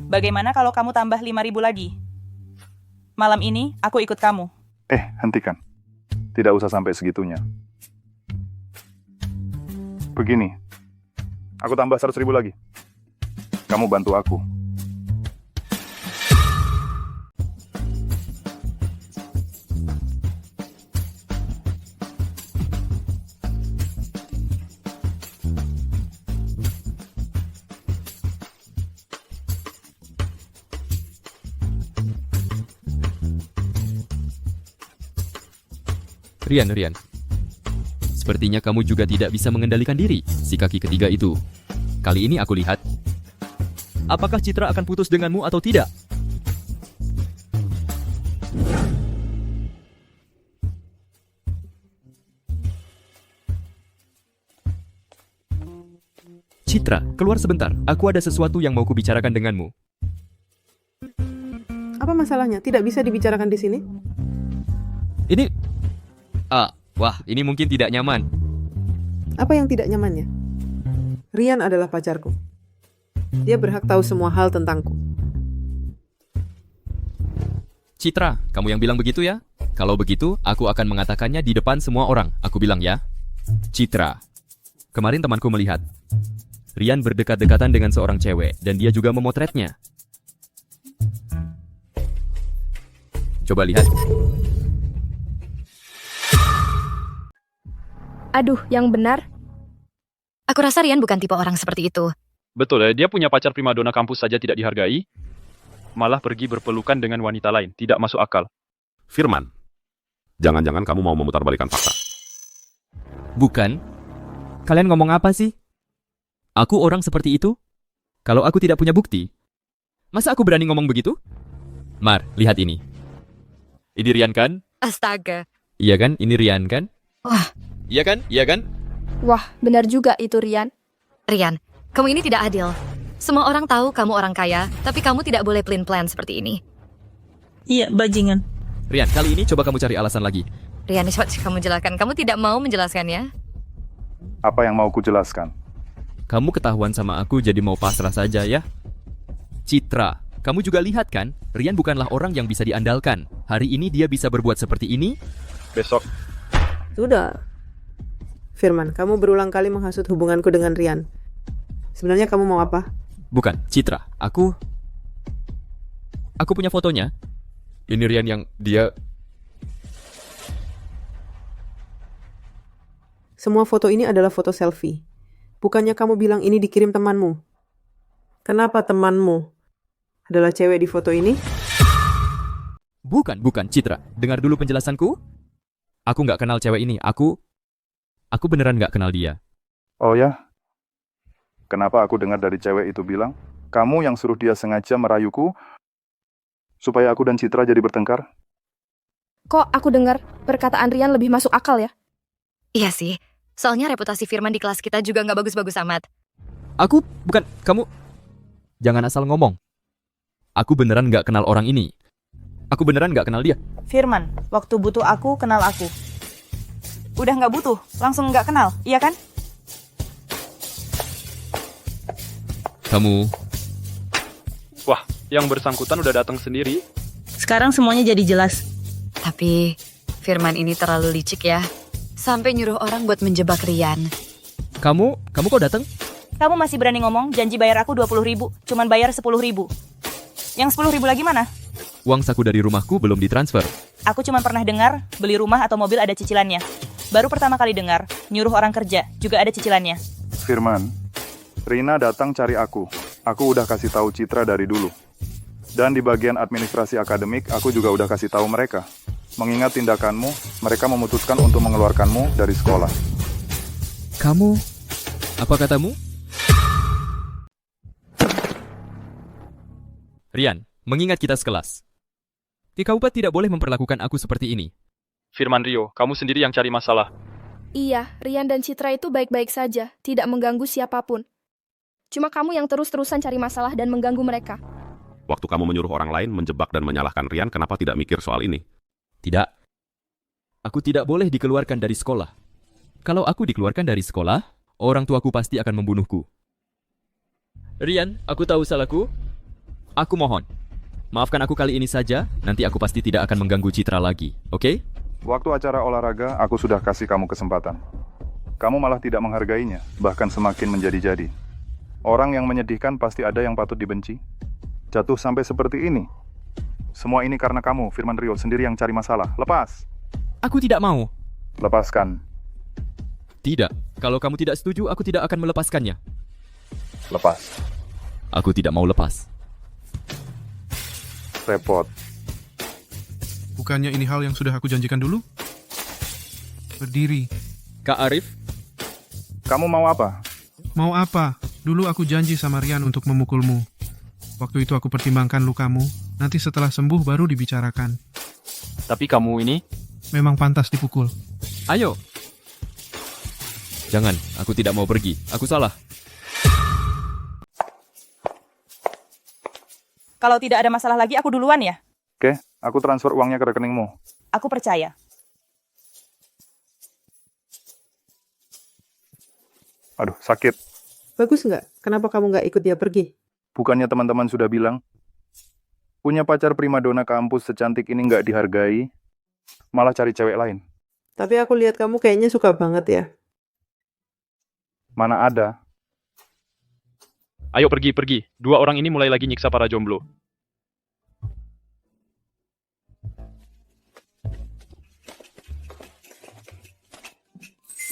Bagaimana kalau kamu tambah 5.000 lagi? Malam ini, aku ikut kamu. Hentikan. Tidak usah sampai segitunya. Begini. Aku tambah 100.000 lagi. Kamu bantu aku. Rian. Sepertinya kamu juga tidak bisa mengendalikan diri, si kaki ketiga itu. Kali ini aku lihat. Apakah Citra akan putus denganmu atau tidak? Citra, keluar sebentar. Aku ada sesuatu yang mau kubicarakan denganmu. Apa masalahnya? Tidak bisa dibicarakan di sini? Ini... wah, ini mungkin tidak nyaman. Apa yang tidak nyamannya? Rian adalah pacarku. Dia berhak tahu semua hal tentangku. Citra, kamu yang bilang begitu ya? Kalau begitu, aku akan mengatakannya di depan semua orang. Aku bilang ya. Citra, kemarin temanku melihat Rian berdekat-dekatan dengan seorang cewek, dan dia juga memotretnya. Coba lihat. Aduh, yang benar. Aku rasa Rian bukan tipe orang seperti itu. Betul ya, dia punya pacar primadona kampus saja tidak dihargai, malah pergi berpelukan dengan wanita lain. Tidak masuk akal. Firman, jangan-jangan kamu mau memutarbalikkan fakta. Bukan. Kalian ngomong apa sih? Aku orang seperti itu? Kalau aku tidak punya bukti, masa aku berani ngomong begitu? Mar, lihat ini. Ini Rian kan? Astaga. Iya kan? Ini Rian kan? Wah. Iya kan? Iya kan? Wah, benar juga itu Rian. Rian, kamu ini tidak adil. Semua orang tahu kamu orang kaya, tapi kamu tidak boleh plan seperti ini. Iya, bajingan. Rian, kali ini coba kamu cari alasan lagi. Rian, cepat kamu jelaskan. Kamu tidak mau menjelaskannya? Apa yang mau ku jelaskan? Kamu ketahuan sama aku jadi mau pasrah saja ya? Citra, kamu juga lihat kan? Rian bukanlah orang yang bisa diandalkan. Hari ini dia bisa berbuat seperti ini, besok. Sudah. Firman, kamu berulang kali menghasut hubunganku dengan Rian. Sebenarnya kamu mau apa? Bukan, Citra. Aku punya fotonya. Ini Rian yang dia... Semua foto ini adalah foto selfie. Bukannya kamu bilang ini dikirim temanmu? Kenapa temanmu adalah cewek di foto ini? Bukan, Citra. Dengar dulu penjelasanku. Aku nggak kenal cewek ini. Aku beneran nggak kenal dia. Oh ya? Kenapa aku dengar dari cewek itu bilang, kamu yang suruh dia sengaja merayuku supaya aku dan Citra jadi bertengkar? Kok aku dengar perkataan Rian lebih masuk akal ya? Iya sih. Soalnya reputasi Firman di kelas kita juga nggak bagus-bagus amat. Aku bukan, kamu... Jangan asal ngomong. Aku beneran nggak kenal orang ini. Aku beneran nggak kenal dia. Firman, waktu butuh aku, kenal aku. Udah nggak butuh, langsung nggak kenal, iya kan? Kamu... Wah, yang bersangkutan udah datang sendiri. Sekarang semuanya jadi jelas. Tapi Firman ini terlalu licik ya. Sampai nyuruh orang buat menjebak Rian. Kamu kok datang? Kamu masih berani ngomong, janji bayar aku 20.000, cuman bayar 10.000. Yang 10.000 lagi mana? Uang saku dari rumahku belum ditransfer. Aku cuma pernah dengar, beli rumah atau mobil ada cicilannya. Baru pertama kali dengar, nyuruh orang kerja, juga ada cicilannya. Firman, Rina datang cari aku. Aku udah kasih tahu Citra dari dulu. Dan di bagian administrasi akademik, aku juga udah kasih tahu mereka. Mengingat tindakanmu, mereka memutuskan untuk mengeluarkanmu dari sekolah. Kamu... Apa katamu? Rian, mengingat kita sekelas. Kikaupat tidak boleh memperlakukan aku seperti ini. Firman Rio, kamu sendiri yang cari masalah. Iya, Rian dan Citra itu baik-baik saja, tidak mengganggu siapapun. Cuma kamu yang terus-terusan cari masalah dan mengganggu mereka. Waktu kamu menyuruh orang lain menjebak dan menyalahkan Rian, kenapa tidak mikir soal ini? Tidak. Aku tidak boleh dikeluarkan dari sekolah. Kalau aku dikeluarkan dari sekolah, orang tuaku pasti akan membunuhku. Rian, aku tahu salahku. Aku mohon. Maafkan aku kali ini saja, nanti aku pasti tidak akan mengganggu Citra lagi, oke? Waktu acara olahraga, aku sudah kasih kamu kesempatan. Kamu malah tidak menghargainya, bahkan semakin menjadi-jadi. Orang yang menyedihkan pasti ada yang patut dibenci. Jatuh sampai seperti ini. Semua ini karena kamu, Firman Rio, sendiri yang cari masalah. Lepas. Aku tidak mau. Lepaskan. Tidak. Kalau kamu tidak setuju, aku tidak akan melepaskannya. Lepas. Aku tidak mau lepas. Repot. Bukannya ini hal yang sudah aku janjikan dulu? Berdiri. Kak Arif, Kamu mau apa? Mau apa? Dulu aku janji sama Rian untuk memukulmu. Waktu itu aku pertimbangkan lukamu. Nanti setelah sembuh baru dibicarakan. Tapi kamu ini? Memang pantas dipukul. ayo. Jangan, aku tidak mau pergi. Aku salah. Kalau tidak ada masalah lagi, aku duluan ya. Oke, aku transfer uangnya ke rekeningmu. Aku percaya. Aduh, sakit. Bagus nggak? Kenapa kamu nggak ikut dia pergi? Bukannya teman-teman sudah bilang, punya pacar primadona kampus secantik ini nggak dihargai, malah cari cewek lain. Tapi aku lihat kamu kayaknya suka banget ya. Mana ada? Ayo pergi. Dua orang ini mulai lagi nyiksa para jomblo.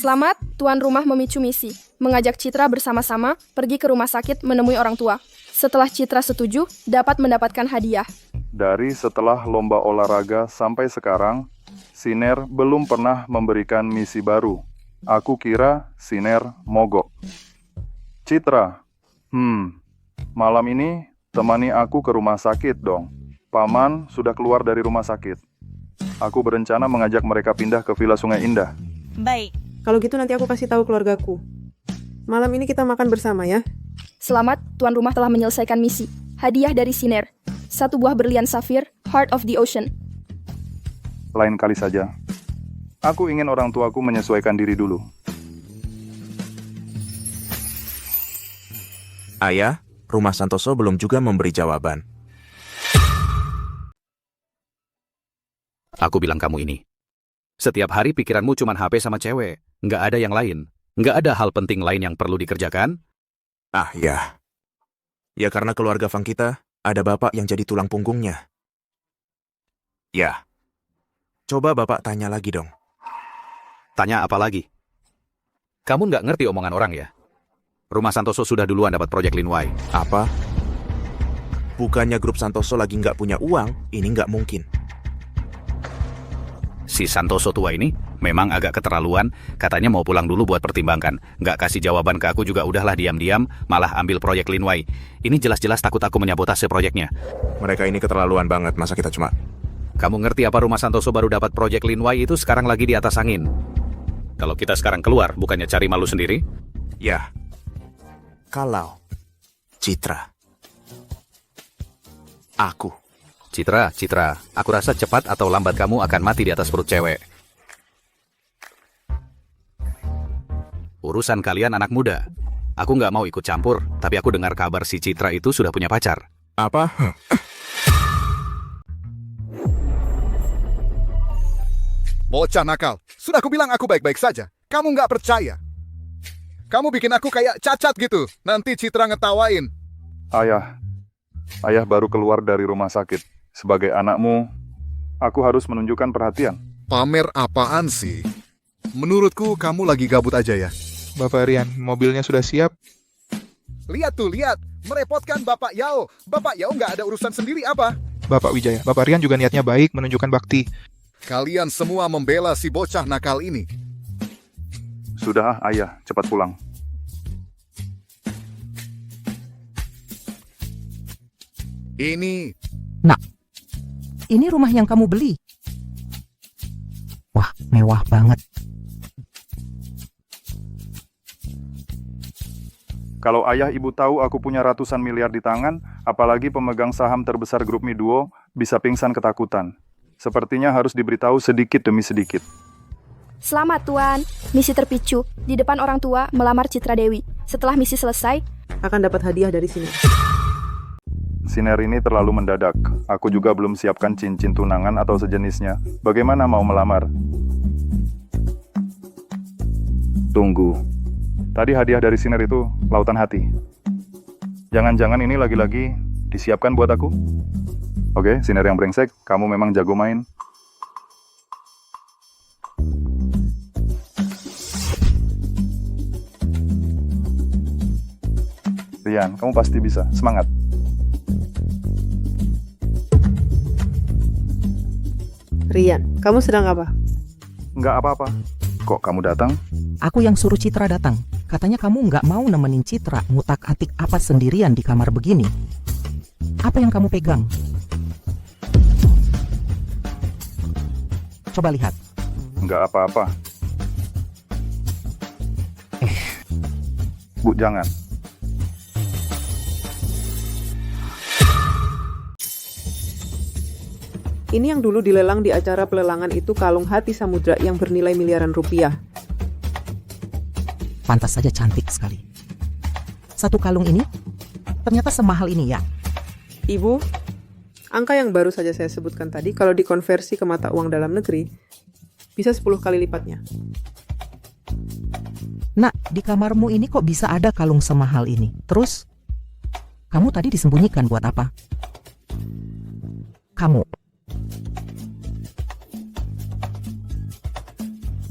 Selamat, tuan rumah memicu misi. Mengajak Citra bersama-sama pergi ke rumah sakit menemui orang tua. Setelah Citra setuju, dapat mendapatkan hadiah. Dari setelah lomba olahraga sampai sekarang, Siner belum pernah memberikan misi baru. Aku kira Siner mogok. Citra, malam ini temani aku ke rumah sakit dong. Paman sudah keluar dari rumah sakit. Aku berencana mengajak mereka pindah ke Villa Sungai Indah. Baik. Kalau gitu nanti aku kasih tahu keluargaku. Malam ini kita makan bersama ya. Selamat, tuan rumah telah menyelesaikan misi. Hadiah dari Siner. 1 buah berlian safir, Heart of the Ocean. Lain kali saja. Aku ingin orang tuaku menyesuaikan diri dulu. Ayah, rumah Santoso belum juga memberi jawaban. Aku bilang kamu ini. Setiap hari pikiranmu cuma HP sama cewek. Nggak ada yang lain. Nggak ada hal penting lain yang perlu dikerjakan? Ah ya. Ya karena keluarga Fang kita, ada bapak yang jadi tulang punggungnya. Ya. Coba bapak tanya lagi dong. Tanya apa lagi? Kamu nggak ngerti omongan orang ya? Rumah Santoso sudah duluan dapat proyek Linwai. Apa? Bukannya grup Santoso lagi nggak punya uang, ini nggak mungkin. Si Santoso tua ini memang agak keterlaluan, katanya mau pulang dulu buat pertimbangkan. Nggak kasih jawaban ke aku juga udahlah diam-diam, malah ambil proyek Linwai. Ini jelas-jelas takut aku menyabotase proyeknya. Mereka ini keterlaluan banget, masa kita cuma... Kamu ngerti apa rumah Santoso baru dapat proyek Linwai itu sekarang lagi di atas angin? Kalau kita sekarang keluar, bukannya cari malu sendiri? Ya. Kalau Citra. Aku. Citra, aku rasa cepat atau lambat kamu akan mati di atas perut cewek. Urusan kalian anak muda. Aku nggak mau ikut campur, tapi aku dengar kabar si Citra itu sudah punya pacar. Apa? Bocah nakal. Sudah aku bilang aku baik-baik saja. Kamu nggak percaya. Kamu bikin aku kayak cacat gitu. Nanti Citra ngetawain. Ayah baru keluar dari rumah sakit. Sebagai anakmu, aku harus menunjukkan perhatian. Pamer apaan sih? Menurutku kamu lagi gabut aja ya. Bapak Rian, mobilnya sudah siap. Lihat tuh, lihat. Merepotkan Bapak Yao. Bapak Yao nggak ada urusan sendiri apa? Bapak Wijaya, Bapak Rian juga niatnya baik menunjukkan bakti. Kalian semua membela si bocah nakal ini. Sudah, ayah, cepat pulang. Ini... Nak, ini rumah yang kamu beli. Wah, mewah banget. Kalau ayah ibu tahu aku punya ratusan miliar di tangan, apalagi pemegang saham terbesar grup Miduo, bisa pingsan ketakutan. Sepertinya harus diberitahu sedikit demi sedikit. Selamat, Tuan. Misi terpicu. Di depan orang tua, melamar Citra Dewi. Setelah misi selesai, akan dapat hadiah dari sini. Siner ini terlalu mendadak. Aku juga belum siapkan cincin tunangan atau sejenisnya. Bagaimana mau melamar? Tunggu. Tadi hadiah dari Siner itu lautan hati. Jangan-jangan ini lagi-lagi disiapkan buat aku? Oke, Siner yang brengsek, kamu memang jago main. Rian, kamu pasti bisa. Semangat. Rian, kamu sedang apa? Nggak apa-apa. Kok kamu datang? Aku yang suruh Citra datang. Katanya kamu nggak mau nemenin Citra ngutak-atik apa sendirian di kamar begini. Apa yang kamu pegang? Coba lihat. Nggak apa-apa. Bu, jangan. Ini yang dulu dilelang di acara pelelangan itu kalung hati samudra yang bernilai miliaran rupiah. Pantas saja cantik sekali. Satu kalung ini ternyata semahal ini ya. Ibu, angka yang baru saja saya sebutkan tadi kalau dikonversi ke mata uang dalam negeri bisa 10 kali lipatnya. Nak, di kamarmu ini kok bisa ada kalung semahal ini? Terus, kamu tadi disembunyikan buat apa? Kamu.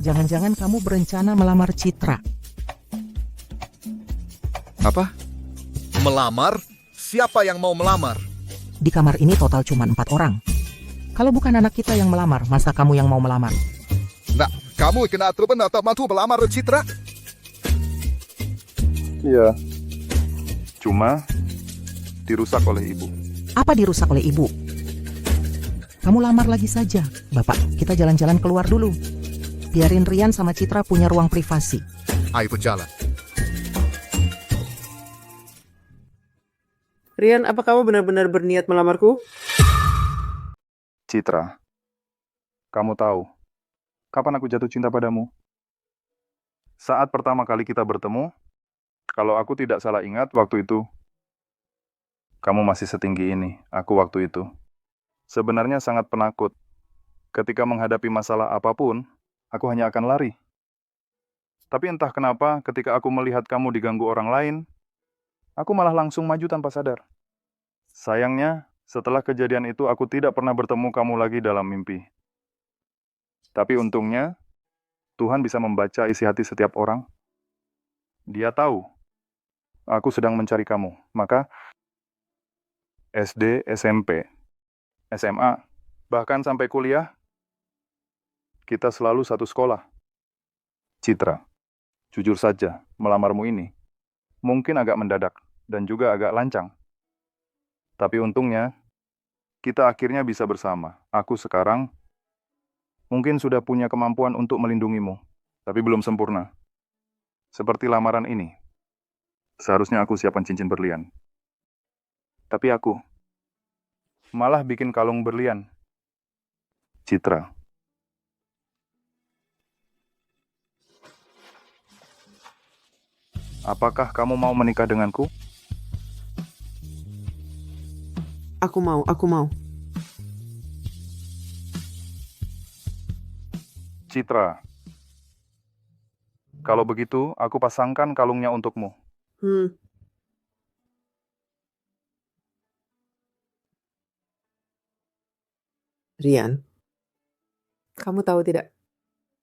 Jangan-jangan kamu berencana melamar Citra. Apa? Melamar? Siapa yang mau melamar? Di kamar ini total cuma 4 orang. Kalau bukan anak kita yang melamar, masa kamu yang mau melamar? Nah, kamu kena terbenar tak mampu melamar Citra? Iya. Cuma dirusak oleh ibu. Apa dirusak oleh ibu? Kamu lamar lagi saja. Bapak, kita jalan-jalan keluar dulu. Biarin Rian sama Citra punya ruang privasi. Ayo berjalan. Rian, apa kamu benar-benar berniat melamarku? Citra, kamu tahu, kapan aku jatuh cinta padamu? Saat pertama kali kita bertemu, kalau aku tidak salah ingat waktu itu, kamu masih setinggi ini, aku waktu itu. Sebenarnya sangat penakut. Ketika menghadapi masalah apapun, aku hanya akan lari. Tapi entah kenapa, ketika aku melihat kamu diganggu orang lain, aku malah langsung maju tanpa sadar. Sayangnya, setelah kejadian itu aku tidak pernah bertemu kamu lagi dalam mimpi. Tapi untungnya, Tuhan bisa membaca isi hati setiap orang. Dia tahu, aku sedang mencari kamu. Maka, SD, SMP, SMA, bahkan sampai kuliah, kita selalu satu sekolah. Citra, jujur saja, melamarmu ini mungkin agak mendadak dan juga agak lancang. Tapi untungnya, kita akhirnya bisa bersama. Aku sekarang mungkin sudah punya kemampuan untuk melindungimu, tapi belum sempurna. Seperti lamaran ini, seharusnya aku siapkan cincin berlian. Tapi aku malah bikin kalung berlian. Citra. Apakah kamu mau menikah denganku? Aku mau. Citra. Kalau begitu, aku pasangkan kalungnya untukmu. Rian, kamu tahu tidak?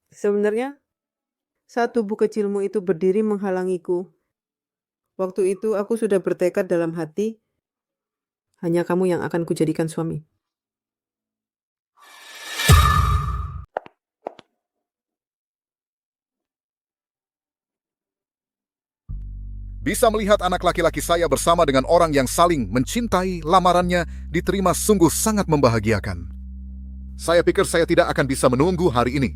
Sebenarnya, saat tubuh kecilmu itu berdiri menghalangiku, waktu itu aku sudah bertekad dalam hati, hanya kamu yang akan kujadikan suami. Bisa melihat anak laki-laki saya bersama dengan orang yang saling mencintai, lamarannya diterima sungguh sangat membahagiakan. Saya pikir saya tidak akan bisa menunggu hari ini.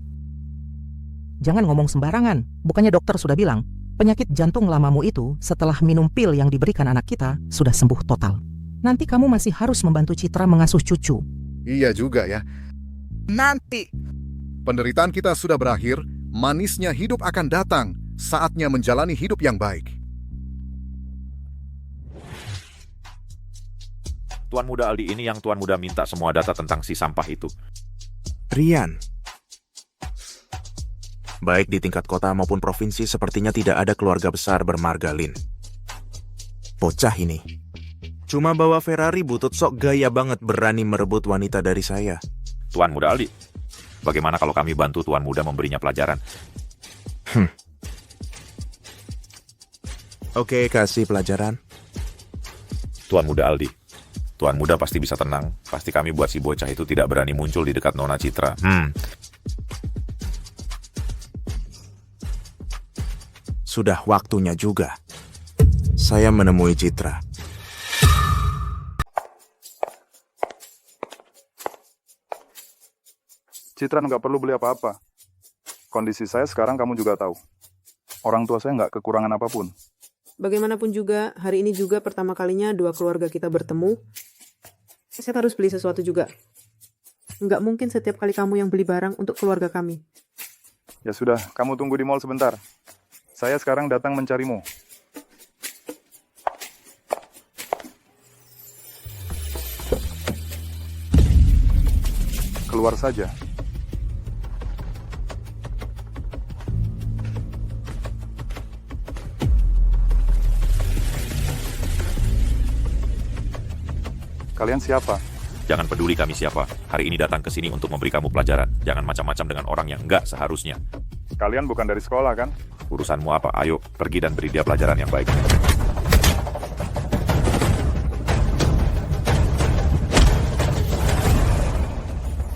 Jangan ngomong sembarangan. Bukannya dokter sudah bilang, penyakit jantung lamamu itu setelah minum pil yang diberikan anak kita sudah sembuh total. Nanti kamu masih harus membantu Citra mengasuh cucu. Iya juga ya. Nanti penderitaan kita sudah berakhir, manisnya hidup akan datang, saatnya menjalani hidup yang baik. Tuan Muda Aldi ini yang Tuan Muda minta semua data tentang si sampah itu. Rian. Baik di tingkat kota maupun provinsi sepertinya tidak ada keluarga besar bermarga Lin. Bocah ini. Cuma bawa Ferrari butut sok gaya banget berani merebut wanita dari saya. Tuan Muda Aldi, bagaimana kalau kami bantu Tuan Muda memberinya pelajaran? Oke, kasih pelajaran. Tuan Muda Aldi, Tuan Muda pasti bisa tenang. Pasti kami buat si bocah itu tidak berani muncul di dekat Nona Citra. Sudah waktunya juga. Saya menemui Citra. Citra nggak perlu beli apa-apa. Kondisi saya sekarang kamu juga tahu. Orang tua saya nggak kekurangan apapun. Bagaimanapun juga, hari ini juga pertama kalinya dua keluarga kita bertemu. Saya harus beli sesuatu juga. Nggak mungkin setiap kali kamu yang beli barang untuk keluarga kami. Ya sudah, kamu tunggu di mall sebentar. Saya sekarang datang mencarimu. Keluar saja. Kalian siapa? Jangan peduli kami siapa. Hari ini datang ke sini untuk memberi kamu pelajaran. Jangan macam-macam dengan orang yang enggak seharusnya. Kalian bukan dari sekolah, kan? Urusanmu apa? Ayo, pergi dan beri dia pelajaran yang baik.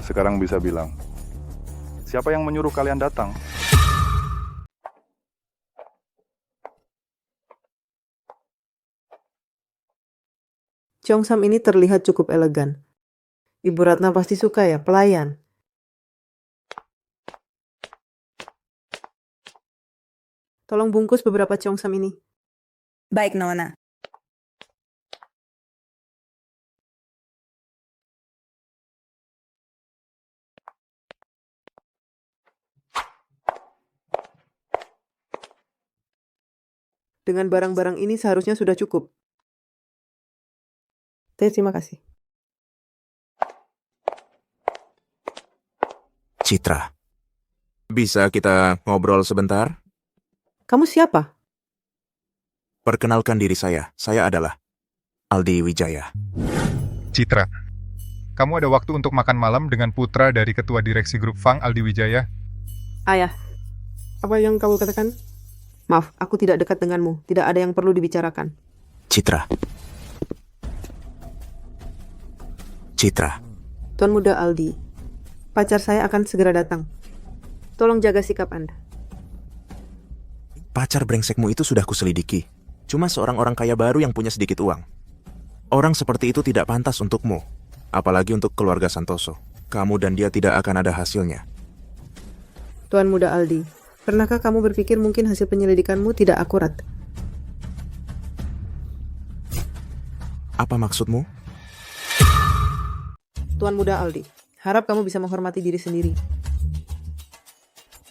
Sekarang bisa bilang, siapa yang menyuruh kalian datang? Cheongsam ini terlihat cukup elegan. Ibu Ratna pasti suka ya, pelayan. Tolong bungkus beberapa Cheongsam ini. Baik, Nona. Dengan barang-barang ini seharusnya sudah cukup. Terima kasih. Citra, bisa kita ngobrol sebentar? Kamu siapa? Perkenalkan diri saya adalah Aldi Wijaya. Citra, kamu ada waktu untuk makan malam dengan putra dari Ketua Direksi Grup Fang, Aldi Wijaya? Ayah, apa yang kamu katakan? Maaf, aku tidak dekat denganmu. Tidak ada yang perlu dibicarakan. Citra. Tuan Muda Aldi, pacar saya akan segera datang. Tolong jaga sikap Anda. Pacar brengsekmu itu sudah kuselidiki. Cuma seorang orang kaya baru yang punya sedikit uang. Orang seperti itu tidak pantas untukmu. Apalagi untuk keluarga Santoso. Kamu dan dia tidak akan ada hasilnya. Tuan Muda Aldi, pernahkah kamu berpikir mungkin hasil penyelidikanmu tidak akurat? Apa maksudmu? Tuan Muda Aldi, harap kamu bisa menghormati diri sendiri.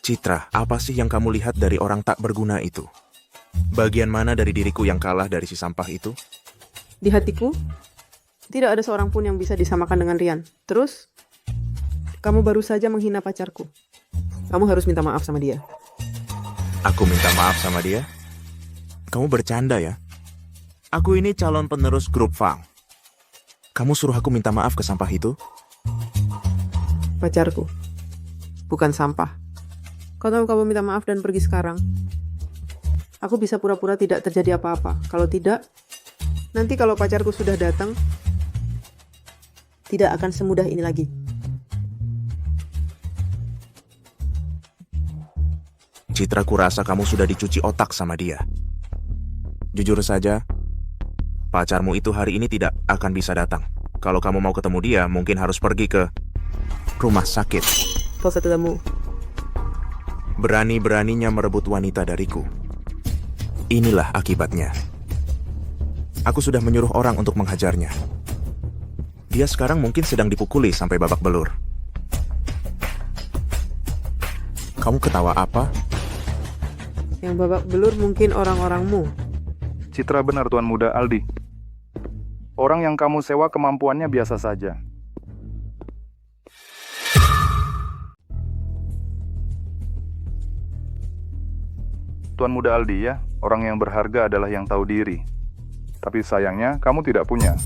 Citra, apa sih yang kamu lihat dari orang tak berguna itu? Bagian mana dari diriku yang kalah dari si sampah itu? Di hatiku, tidak ada seorang pun yang bisa disamakan dengan Rian. Terus, kamu baru saja menghina pacarku. Kamu harus minta maaf sama dia. Aku minta maaf sama dia? Kamu bercanda ya? Aku ini calon penerus grup Fang. Kamu suruh aku minta maaf ke sampah itu? Pacarku, bukan sampah. Kalau kamu minta maaf dan pergi sekarang, aku bisa pura-pura tidak terjadi apa-apa. Kalau tidak, nanti kalau pacarku sudah datang, tidak akan semudah ini lagi. Citra, kurasa kamu sudah dicuci otak sama dia. Jujur saja, pacarmu itu hari ini tidak akan bisa datang. Kalau kamu mau ketemu dia, mungkin harus pergi ke rumah sakit. Kalau ketemu, berani-beraninya merebut wanita dariku. Inilah akibatnya. Aku sudah menyuruh orang untuk menghajarnya. Dia sekarang mungkin sedang dipukuli sampai babak belur. Kamu ketawa apa? Yang babak belur mungkin orang-orangmu. Citra benar, Tuan Muda Aldi. Orang yang kamu sewa kemampuannya biasa saja. Tuan Muda Aldi ya, orang yang berharga adalah yang tahu diri. Tapi sayangnya, kamu tidak punya.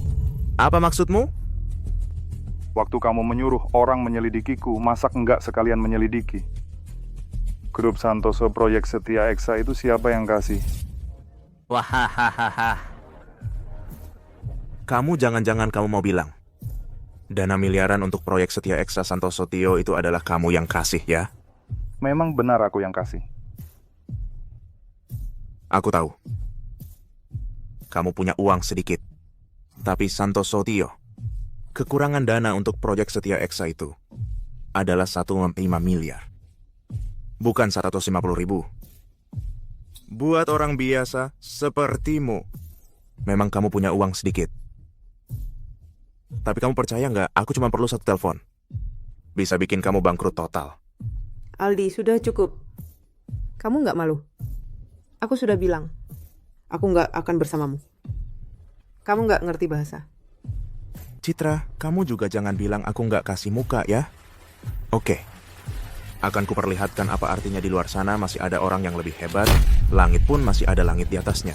Apa maksudmu? Waktu kamu menyuruh orang menyelidikiku, masak enggak sekalian menyelidiki? Grup Santoso Proyek Setia Eksa itu siapa yang kasih? Wahahaha. Kamu jangan-jangan kamu mau bilang dana miliaran untuk proyek Setia Eksa Santoso Tio itu adalah kamu yang kasih ya? Memang benar aku yang kasih. Aku tahu. Kamu punya uang sedikit. Tapi Santoso Tio, kekurangan dana untuk proyek Setia Eksa itu adalah 1,5 miliar. Bukan 150.000. Buat orang biasa sepertimu, memang kamu punya uang sedikit. Tapi kamu percaya nggak, aku cuma perlu 1 telepon. Bisa bikin kamu bangkrut total. Aldi, sudah cukup. Kamu nggak malu? Aku sudah bilang, aku nggak akan bersamamu. Kamu nggak ngerti bahasa. Citra, kamu juga jangan bilang aku nggak kasih muka ya. Oke. Akan kuperlihatkan apa artinya di luar sana masih ada orang yang lebih hebat. Langit pun masih ada langit di atasnya.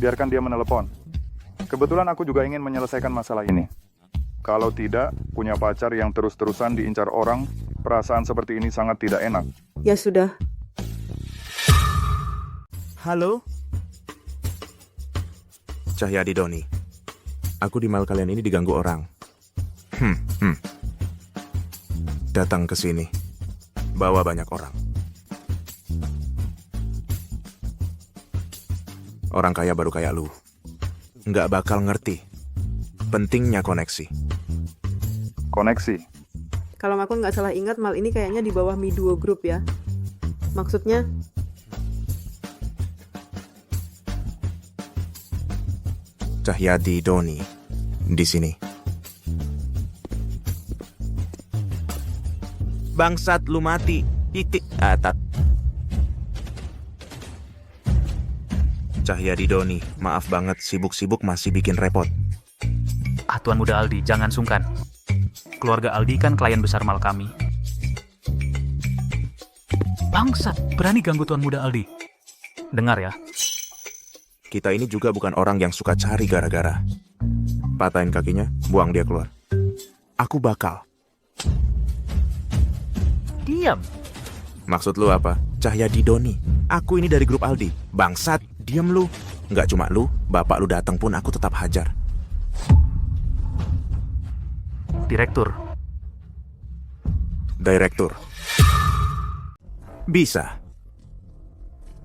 Biarkan dia menelepon. Kebetulan aku juga ingin menyelesaikan masalah ini. Kalau tidak, punya pacar yang terus-terusan diincar orang, perasaan seperti ini sangat tidak enak. Ya sudah. Halo? Cahyadi Doni. Aku di mal kalian ini diganggu orang. Datang ke sini. Bawa banyak orang. Orang kaya baru kayak lu. Nggak bakal ngerti pentingnya koneksi. Koneksi? Kalau aku nggak salah ingat, mal ini kayaknya di bawah Miduo Group ya. Maksudnya? Cahyadi Doni di sini. Bangsat, lu mati. Titik atat. Cahyadi Doni, maaf banget sibuk-sibuk masih bikin repot. Tuan Muda Aldi, jangan sungkan. Keluarga Aldi kan klien besar mal kami. Bangsat, berani ganggu Tuan Muda Aldi. Dengar ya. Kita ini juga bukan orang yang suka cari gara-gara. Patahin kakinya, buang dia keluar. Aku bakal. Diam. Maksud lu apa? Cahyadi Doni. Aku ini dari grup Aldi. Bangsat, diam lu. Nggak cuma lu, bapak lu datang pun aku tetap hajar. Direktur. Direktur. Bisa.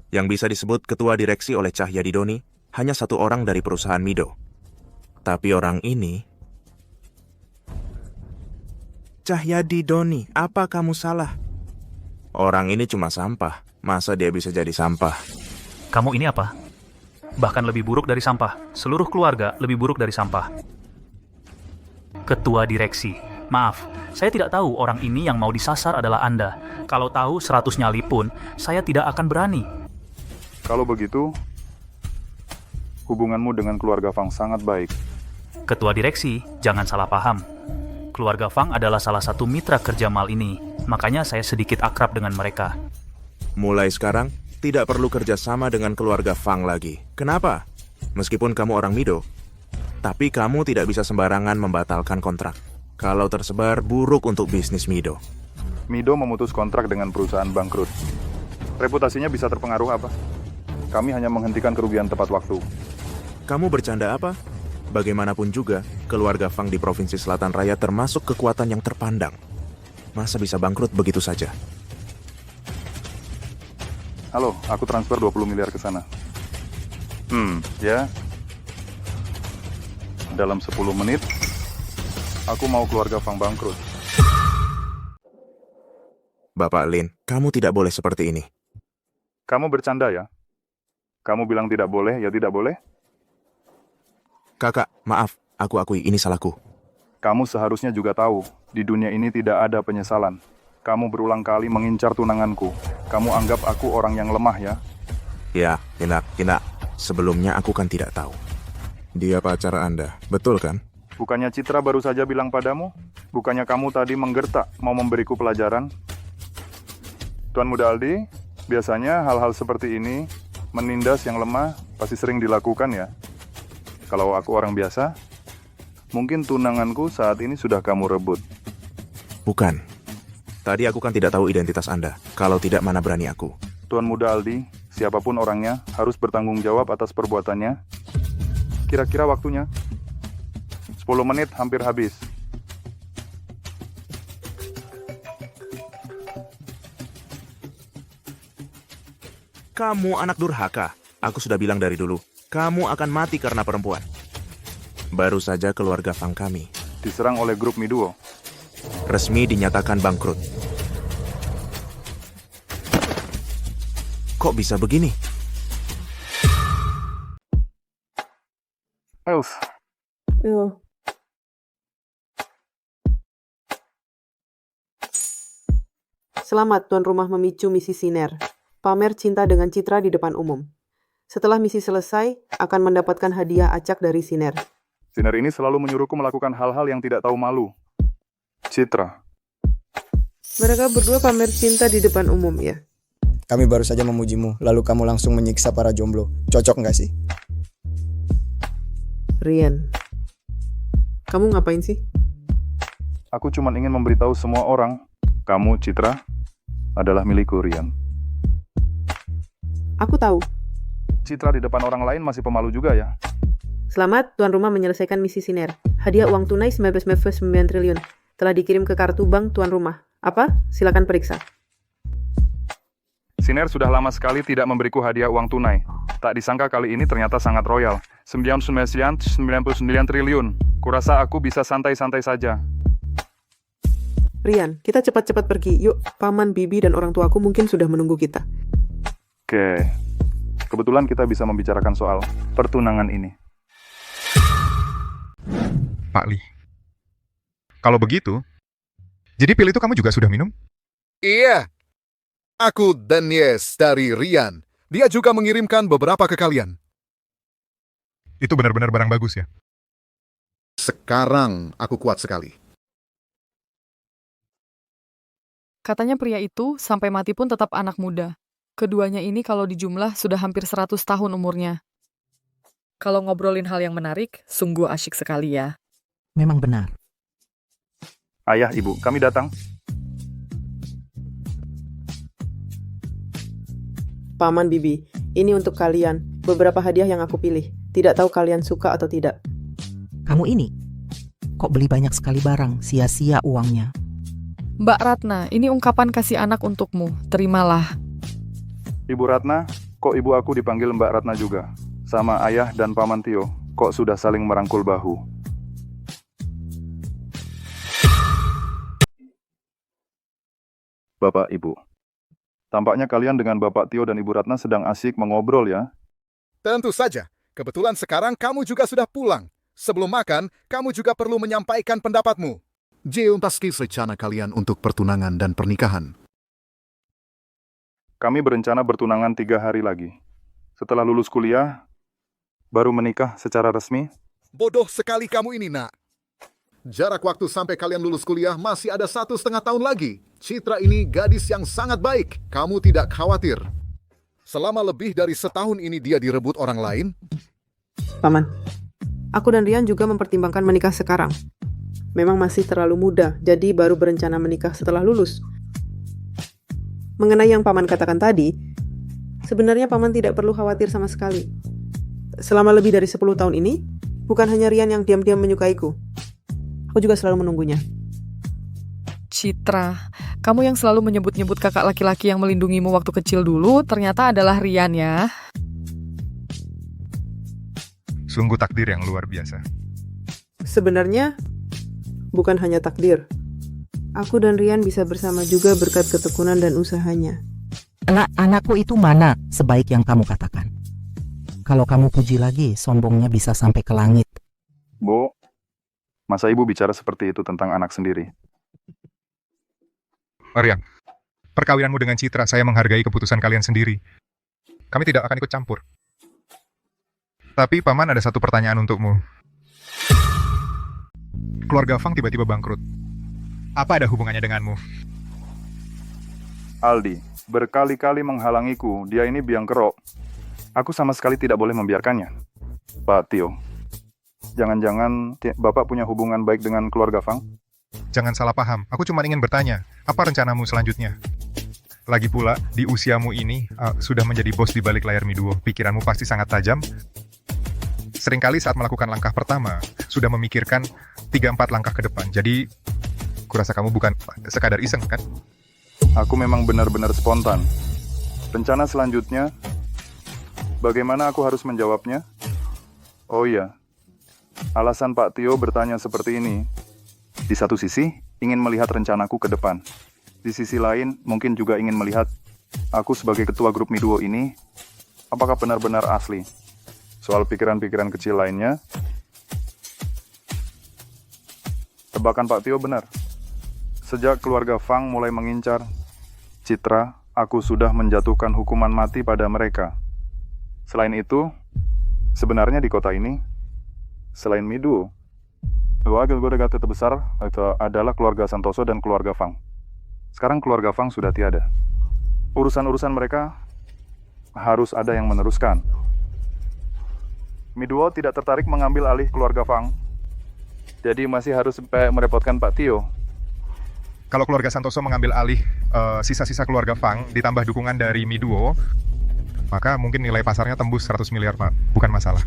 Yang bisa disebut ketua direksi oleh Cahyadi Doni hanya 1 orang dari perusahaan Mido. Tapi orang ini... Cahyadi Doni, apa kamu salah? Orang ini cuma sampah. Masa dia bisa jadi sampah? Kamu ini apa? Bahkan lebih buruk dari sampah. Seluruh keluarga lebih buruk dari sampah. Ketua direksi. Maaf, saya tidak tahu orang ini yang mau disasar adalah Anda. Kalau tahu 100 nyali pun, saya tidak akan berani. Kalau begitu, hubunganmu dengan keluarga Fang sangat baik. Ketua direksi, jangan salah paham. Keluarga Fang adalah salah satu mitra kerja mal ini, makanya saya sedikit akrab dengan mereka. Mulai sekarang, tidak perlu kerja sama dengan keluarga Fang lagi. Kenapa? Meskipun kamu orang Mido, tapi kamu tidak bisa sembarangan membatalkan kontrak. Kalau tersebar, buruk untuk bisnis Mido. Mido memutus kontrak dengan perusahaan bangkrut. Reputasinya bisa terpengaruh apa? Kami hanya menghentikan kerugian tepat waktu. Kamu bercanda apa? Bagaimanapun juga, keluarga Fang di Provinsi Selatan Raya termasuk kekuatan yang terpandang. Masa bisa bangkrut begitu saja? Halo, aku transfer 20 miliar ke sana. Ya. Dalam 10 menit, aku mau keluarga Fang bangkrut. Bapak Lin, kamu tidak boleh seperti ini. Kamu bercanda ya? Kamu bilang tidak boleh, ya tidak boleh? Kakak, maaf, aku akui ini salahku. Kamu seharusnya juga tahu, di dunia ini tidak ada penyesalan. Kamu berulang kali mengincar tunanganku. Kamu anggap aku orang yang lemah ya? Ya, tidak. Sebelumnya aku kan tidak tahu. Dia pacar Anda, betul kan? Bukannya Citra baru saja bilang padamu? Bukannya kamu tadi menggertak mau memberiku pelajaran? Tuan Muda Aldi, biasanya hal-hal seperti ini, menindas yang lemah, pasti sering dilakukan ya? Kalau aku orang biasa, mungkin tunanganku saat ini sudah kamu rebut. Bukan. Tadi aku kan tidak tahu identitas Anda. Kalau tidak, mana berani aku. Tuan Muda Aldi, siapapun orangnya harus bertanggung jawab atas perbuatannya. Kira-kira waktunya 10 menit hampir habis. Kamu anak durhaka. Aku sudah bilang dari dulu, kamu akan mati karena perempuan. Baru saja keluarga Fang kami diserang oleh grup Mi-Duo. Resmi dinyatakan bangkrut. Kok bisa begini? Els, Selamat tuan rumah memicu misi Siner. Pamer cinta dengan Citra di depan umum. Setelah misi selesai, akan mendapatkan hadiah acak dari Siner. Siner ini selalu menyuruhku melakukan hal-hal yang tidak tahu malu. Citra. Mereka berdua pamer cinta di depan umum ya. Kami baru saja memujimu, lalu kamu langsung menyiksa para jomblo. Cocok nggak sih? Rian, kamu ngapain sih? Aku cuma ingin memberitahu semua orang, kamu, Citra, adalah milikku, Rian. Aku tahu. Citra di depan orang lain masih pemalu juga ya. Selamat, tuan rumah menyelesaikan misi Siner. Hadiah uang tunai 19,9 triliun. Telah dikirim ke kartu bank tuan rumah. Apa? Silakan periksa. Siner sudah lama sekali tidak memberiku hadiah uang tunai. Tak disangka kali ini ternyata sangat royal. 99 triliun. Kurasa aku bisa santai-santai saja. Rian, kita cepat-cepat pergi. Yuk, paman, bibi, dan orang tuaku mungkin sudah menunggu kita. Oke. Kebetulan kita bisa membicarakan soal pertunangan ini. Pak Lee. Kalau begitu, jadi pil itu kamu juga sudah minum? Iya. Aku Danies dari Rian. Dia juga mengirimkan beberapa ke kalian. Itu benar-benar barang bagus ya? Sekarang aku kuat sekali. Katanya pria itu sampai mati pun tetap anak muda. Keduanya ini kalau dijumlah sudah hampir 100 tahun umurnya. Kalau ngobrolin hal yang menarik, sungguh asyik sekali ya. Memang benar. Ayah, ibu, kami datang. Paman, bibi, ini untuk kalian. Beberapa hadiah yang aku pilih. Tidak tahu kalian suka atau tidak. Kamu ini, kok beli banyak sekali barang, sia-sia uangnya. Mbak Ratna, ini ungkapan kasih anak untukmu. Terimalah. Ibu Ratna, kok ibu aku dipanggil Mbak Ratna juga? Sama ayah dan paman Tio, kok sudah saling merangkul bahu? Bapak, Ibu. Tampaknya kalian dengan Bapak Tio dan Ibu Ratna sedang asik mengobrol ya? Tentu saja. Kebetulan sekarang kamu juga sudah pulang. Sebelum makan, kamu juga perlu menyampaikan pendapatmu. Jeuntaski rencana kalian untuk pertunangan dan pernikahan. Kami berencana bertunangan 3 hari lagi. Setelah lulus kuliah, baru menikah secara resmi. Bodoh sekali kamu ini, nak. Jarak waktu sampai kalian lulus kuliah masih ada 1,5 tahun lagi. Citra ini gadis yang sangat baik. Kamu tidak khawatir. Selama lebih dari setahun ini dia direbut orang lain. Paman, aku dan Rian juga mempertimbangkan menikah sekarang. Memang masih terlalu muda, jadi baru berencana menikah setelah lulus. Mengenai yang Paman katakan tadi, sebenarnya Paman tidak perlu khawatir sama sekali. Selama lebih dari 10 tahun ini, bukan hanya Rian yang diam-diam menyukaiku. Aku juga selalu menunggunya. Citra, kamu yang selalu menyebut-nyebut kakak laki-laki yang melindungimu waktu kecil dulu, ternyata adalah Rian ya. Sungguh takdir yang luar biasa. Sebenarnya, bukan hanya takdir. Aku dan Rian bisa bersama juga berkat ketekunan dan usahanya. Anakku itu mana sebaik yang kamu katakan? Kalau kamu puji lagi, sombongnya bisa sampai ke langit. Bu, masa ibu bicara seperti itu tentang anak sendiri? Rian, perkawinanmu dengan Citra, saya menghargai keputusan kalian sendiri. Kami tidak akan ikut campur. Tapi Paman ada satu pertanyaan untukmu. Keluarga Fang tiba-tiba bangkrut. Apa ada hubungannya denganmu? Aldi, berkali-kali menghalangiku. Dia ini biang kerok. Aku sama sekali tidak boleh membiarkannya. Pak Tio, jangan-jangan Bapak punya hubungan baik dengan keluarga Fang? Jangan salah paham, aku cuma ingin bertanya, apa rencanamu selanjutnya? Lagi pula, di usiamu ini, sudah menjadi bos di balik layar Mi-Duo. Pikiranmu pasti sangat tajam. Seringkali saat melakukan langkah pertama, sudah memikirkan 3-4 langkah ke depan. Jadi, kurasa kamu bukan sekadar iseng, kan? Aku memang benar-benar spontan. Rencana selanjutnya, bagaimana aku harus menjawabnya? Oh iya, alasan Pak Tio bertanya seperti ini. Di satu sisi, ingin melihat rencanaku ke depan. Di sisi lain, mungkin juga ingin melihat aku sebagai ketua grup Mi Duo ini, apakah benar-benar asli. Soal pikiran-pikiran kecil lainnya, tebakan Pak Tio benar. Sejak keluarga Fang mulai mengincar Citra, aku sudah menjatuhkan hukuman mati pada mereka. Selain itu, sebenarnya di kota ini, selain Mi Duo, dua keluarga terbesar itu adalah keluarga Santoso dan keluarga Fang. Sekarang keluarga Fang sudah tiada. Urusan-urusan mereka harus ada yang meneruskan. Mi Duo tidak tertarik mengambil alih keluarga Fang, jadi masih harus merepotkan Pak Tio. Kalau keluarga Santoso mengambil alih sisa-sisa keluarga Fang ditambah dukungan dari Mi Duo, maka mungkin nilai pasarnya tembus 100 miliar, Pak. Bukan masalah.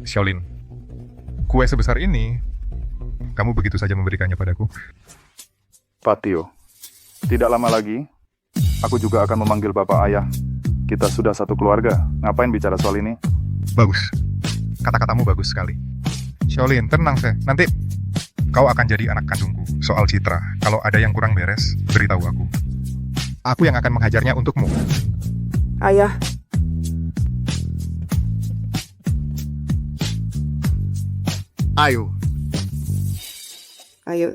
Shaolin, kue sebesar ini, kamu begitu saja memberikannya padaku. Pak Tio, tidak lama lagi, aku juga akan memanggil Bapak Ayah. Kita sudah satu keluarga. Ngapain bicara soal ini? Bagus. Kata-katamu bagus sekali. Shaolin, tenang, Seh. Nanti kau akan jadi anak kandungku. Soal Citra, kalau ada yang kurang beres, beritahu aku. Aku yang akan menghajarnya untukmu. Ayah, Ayo, ayo.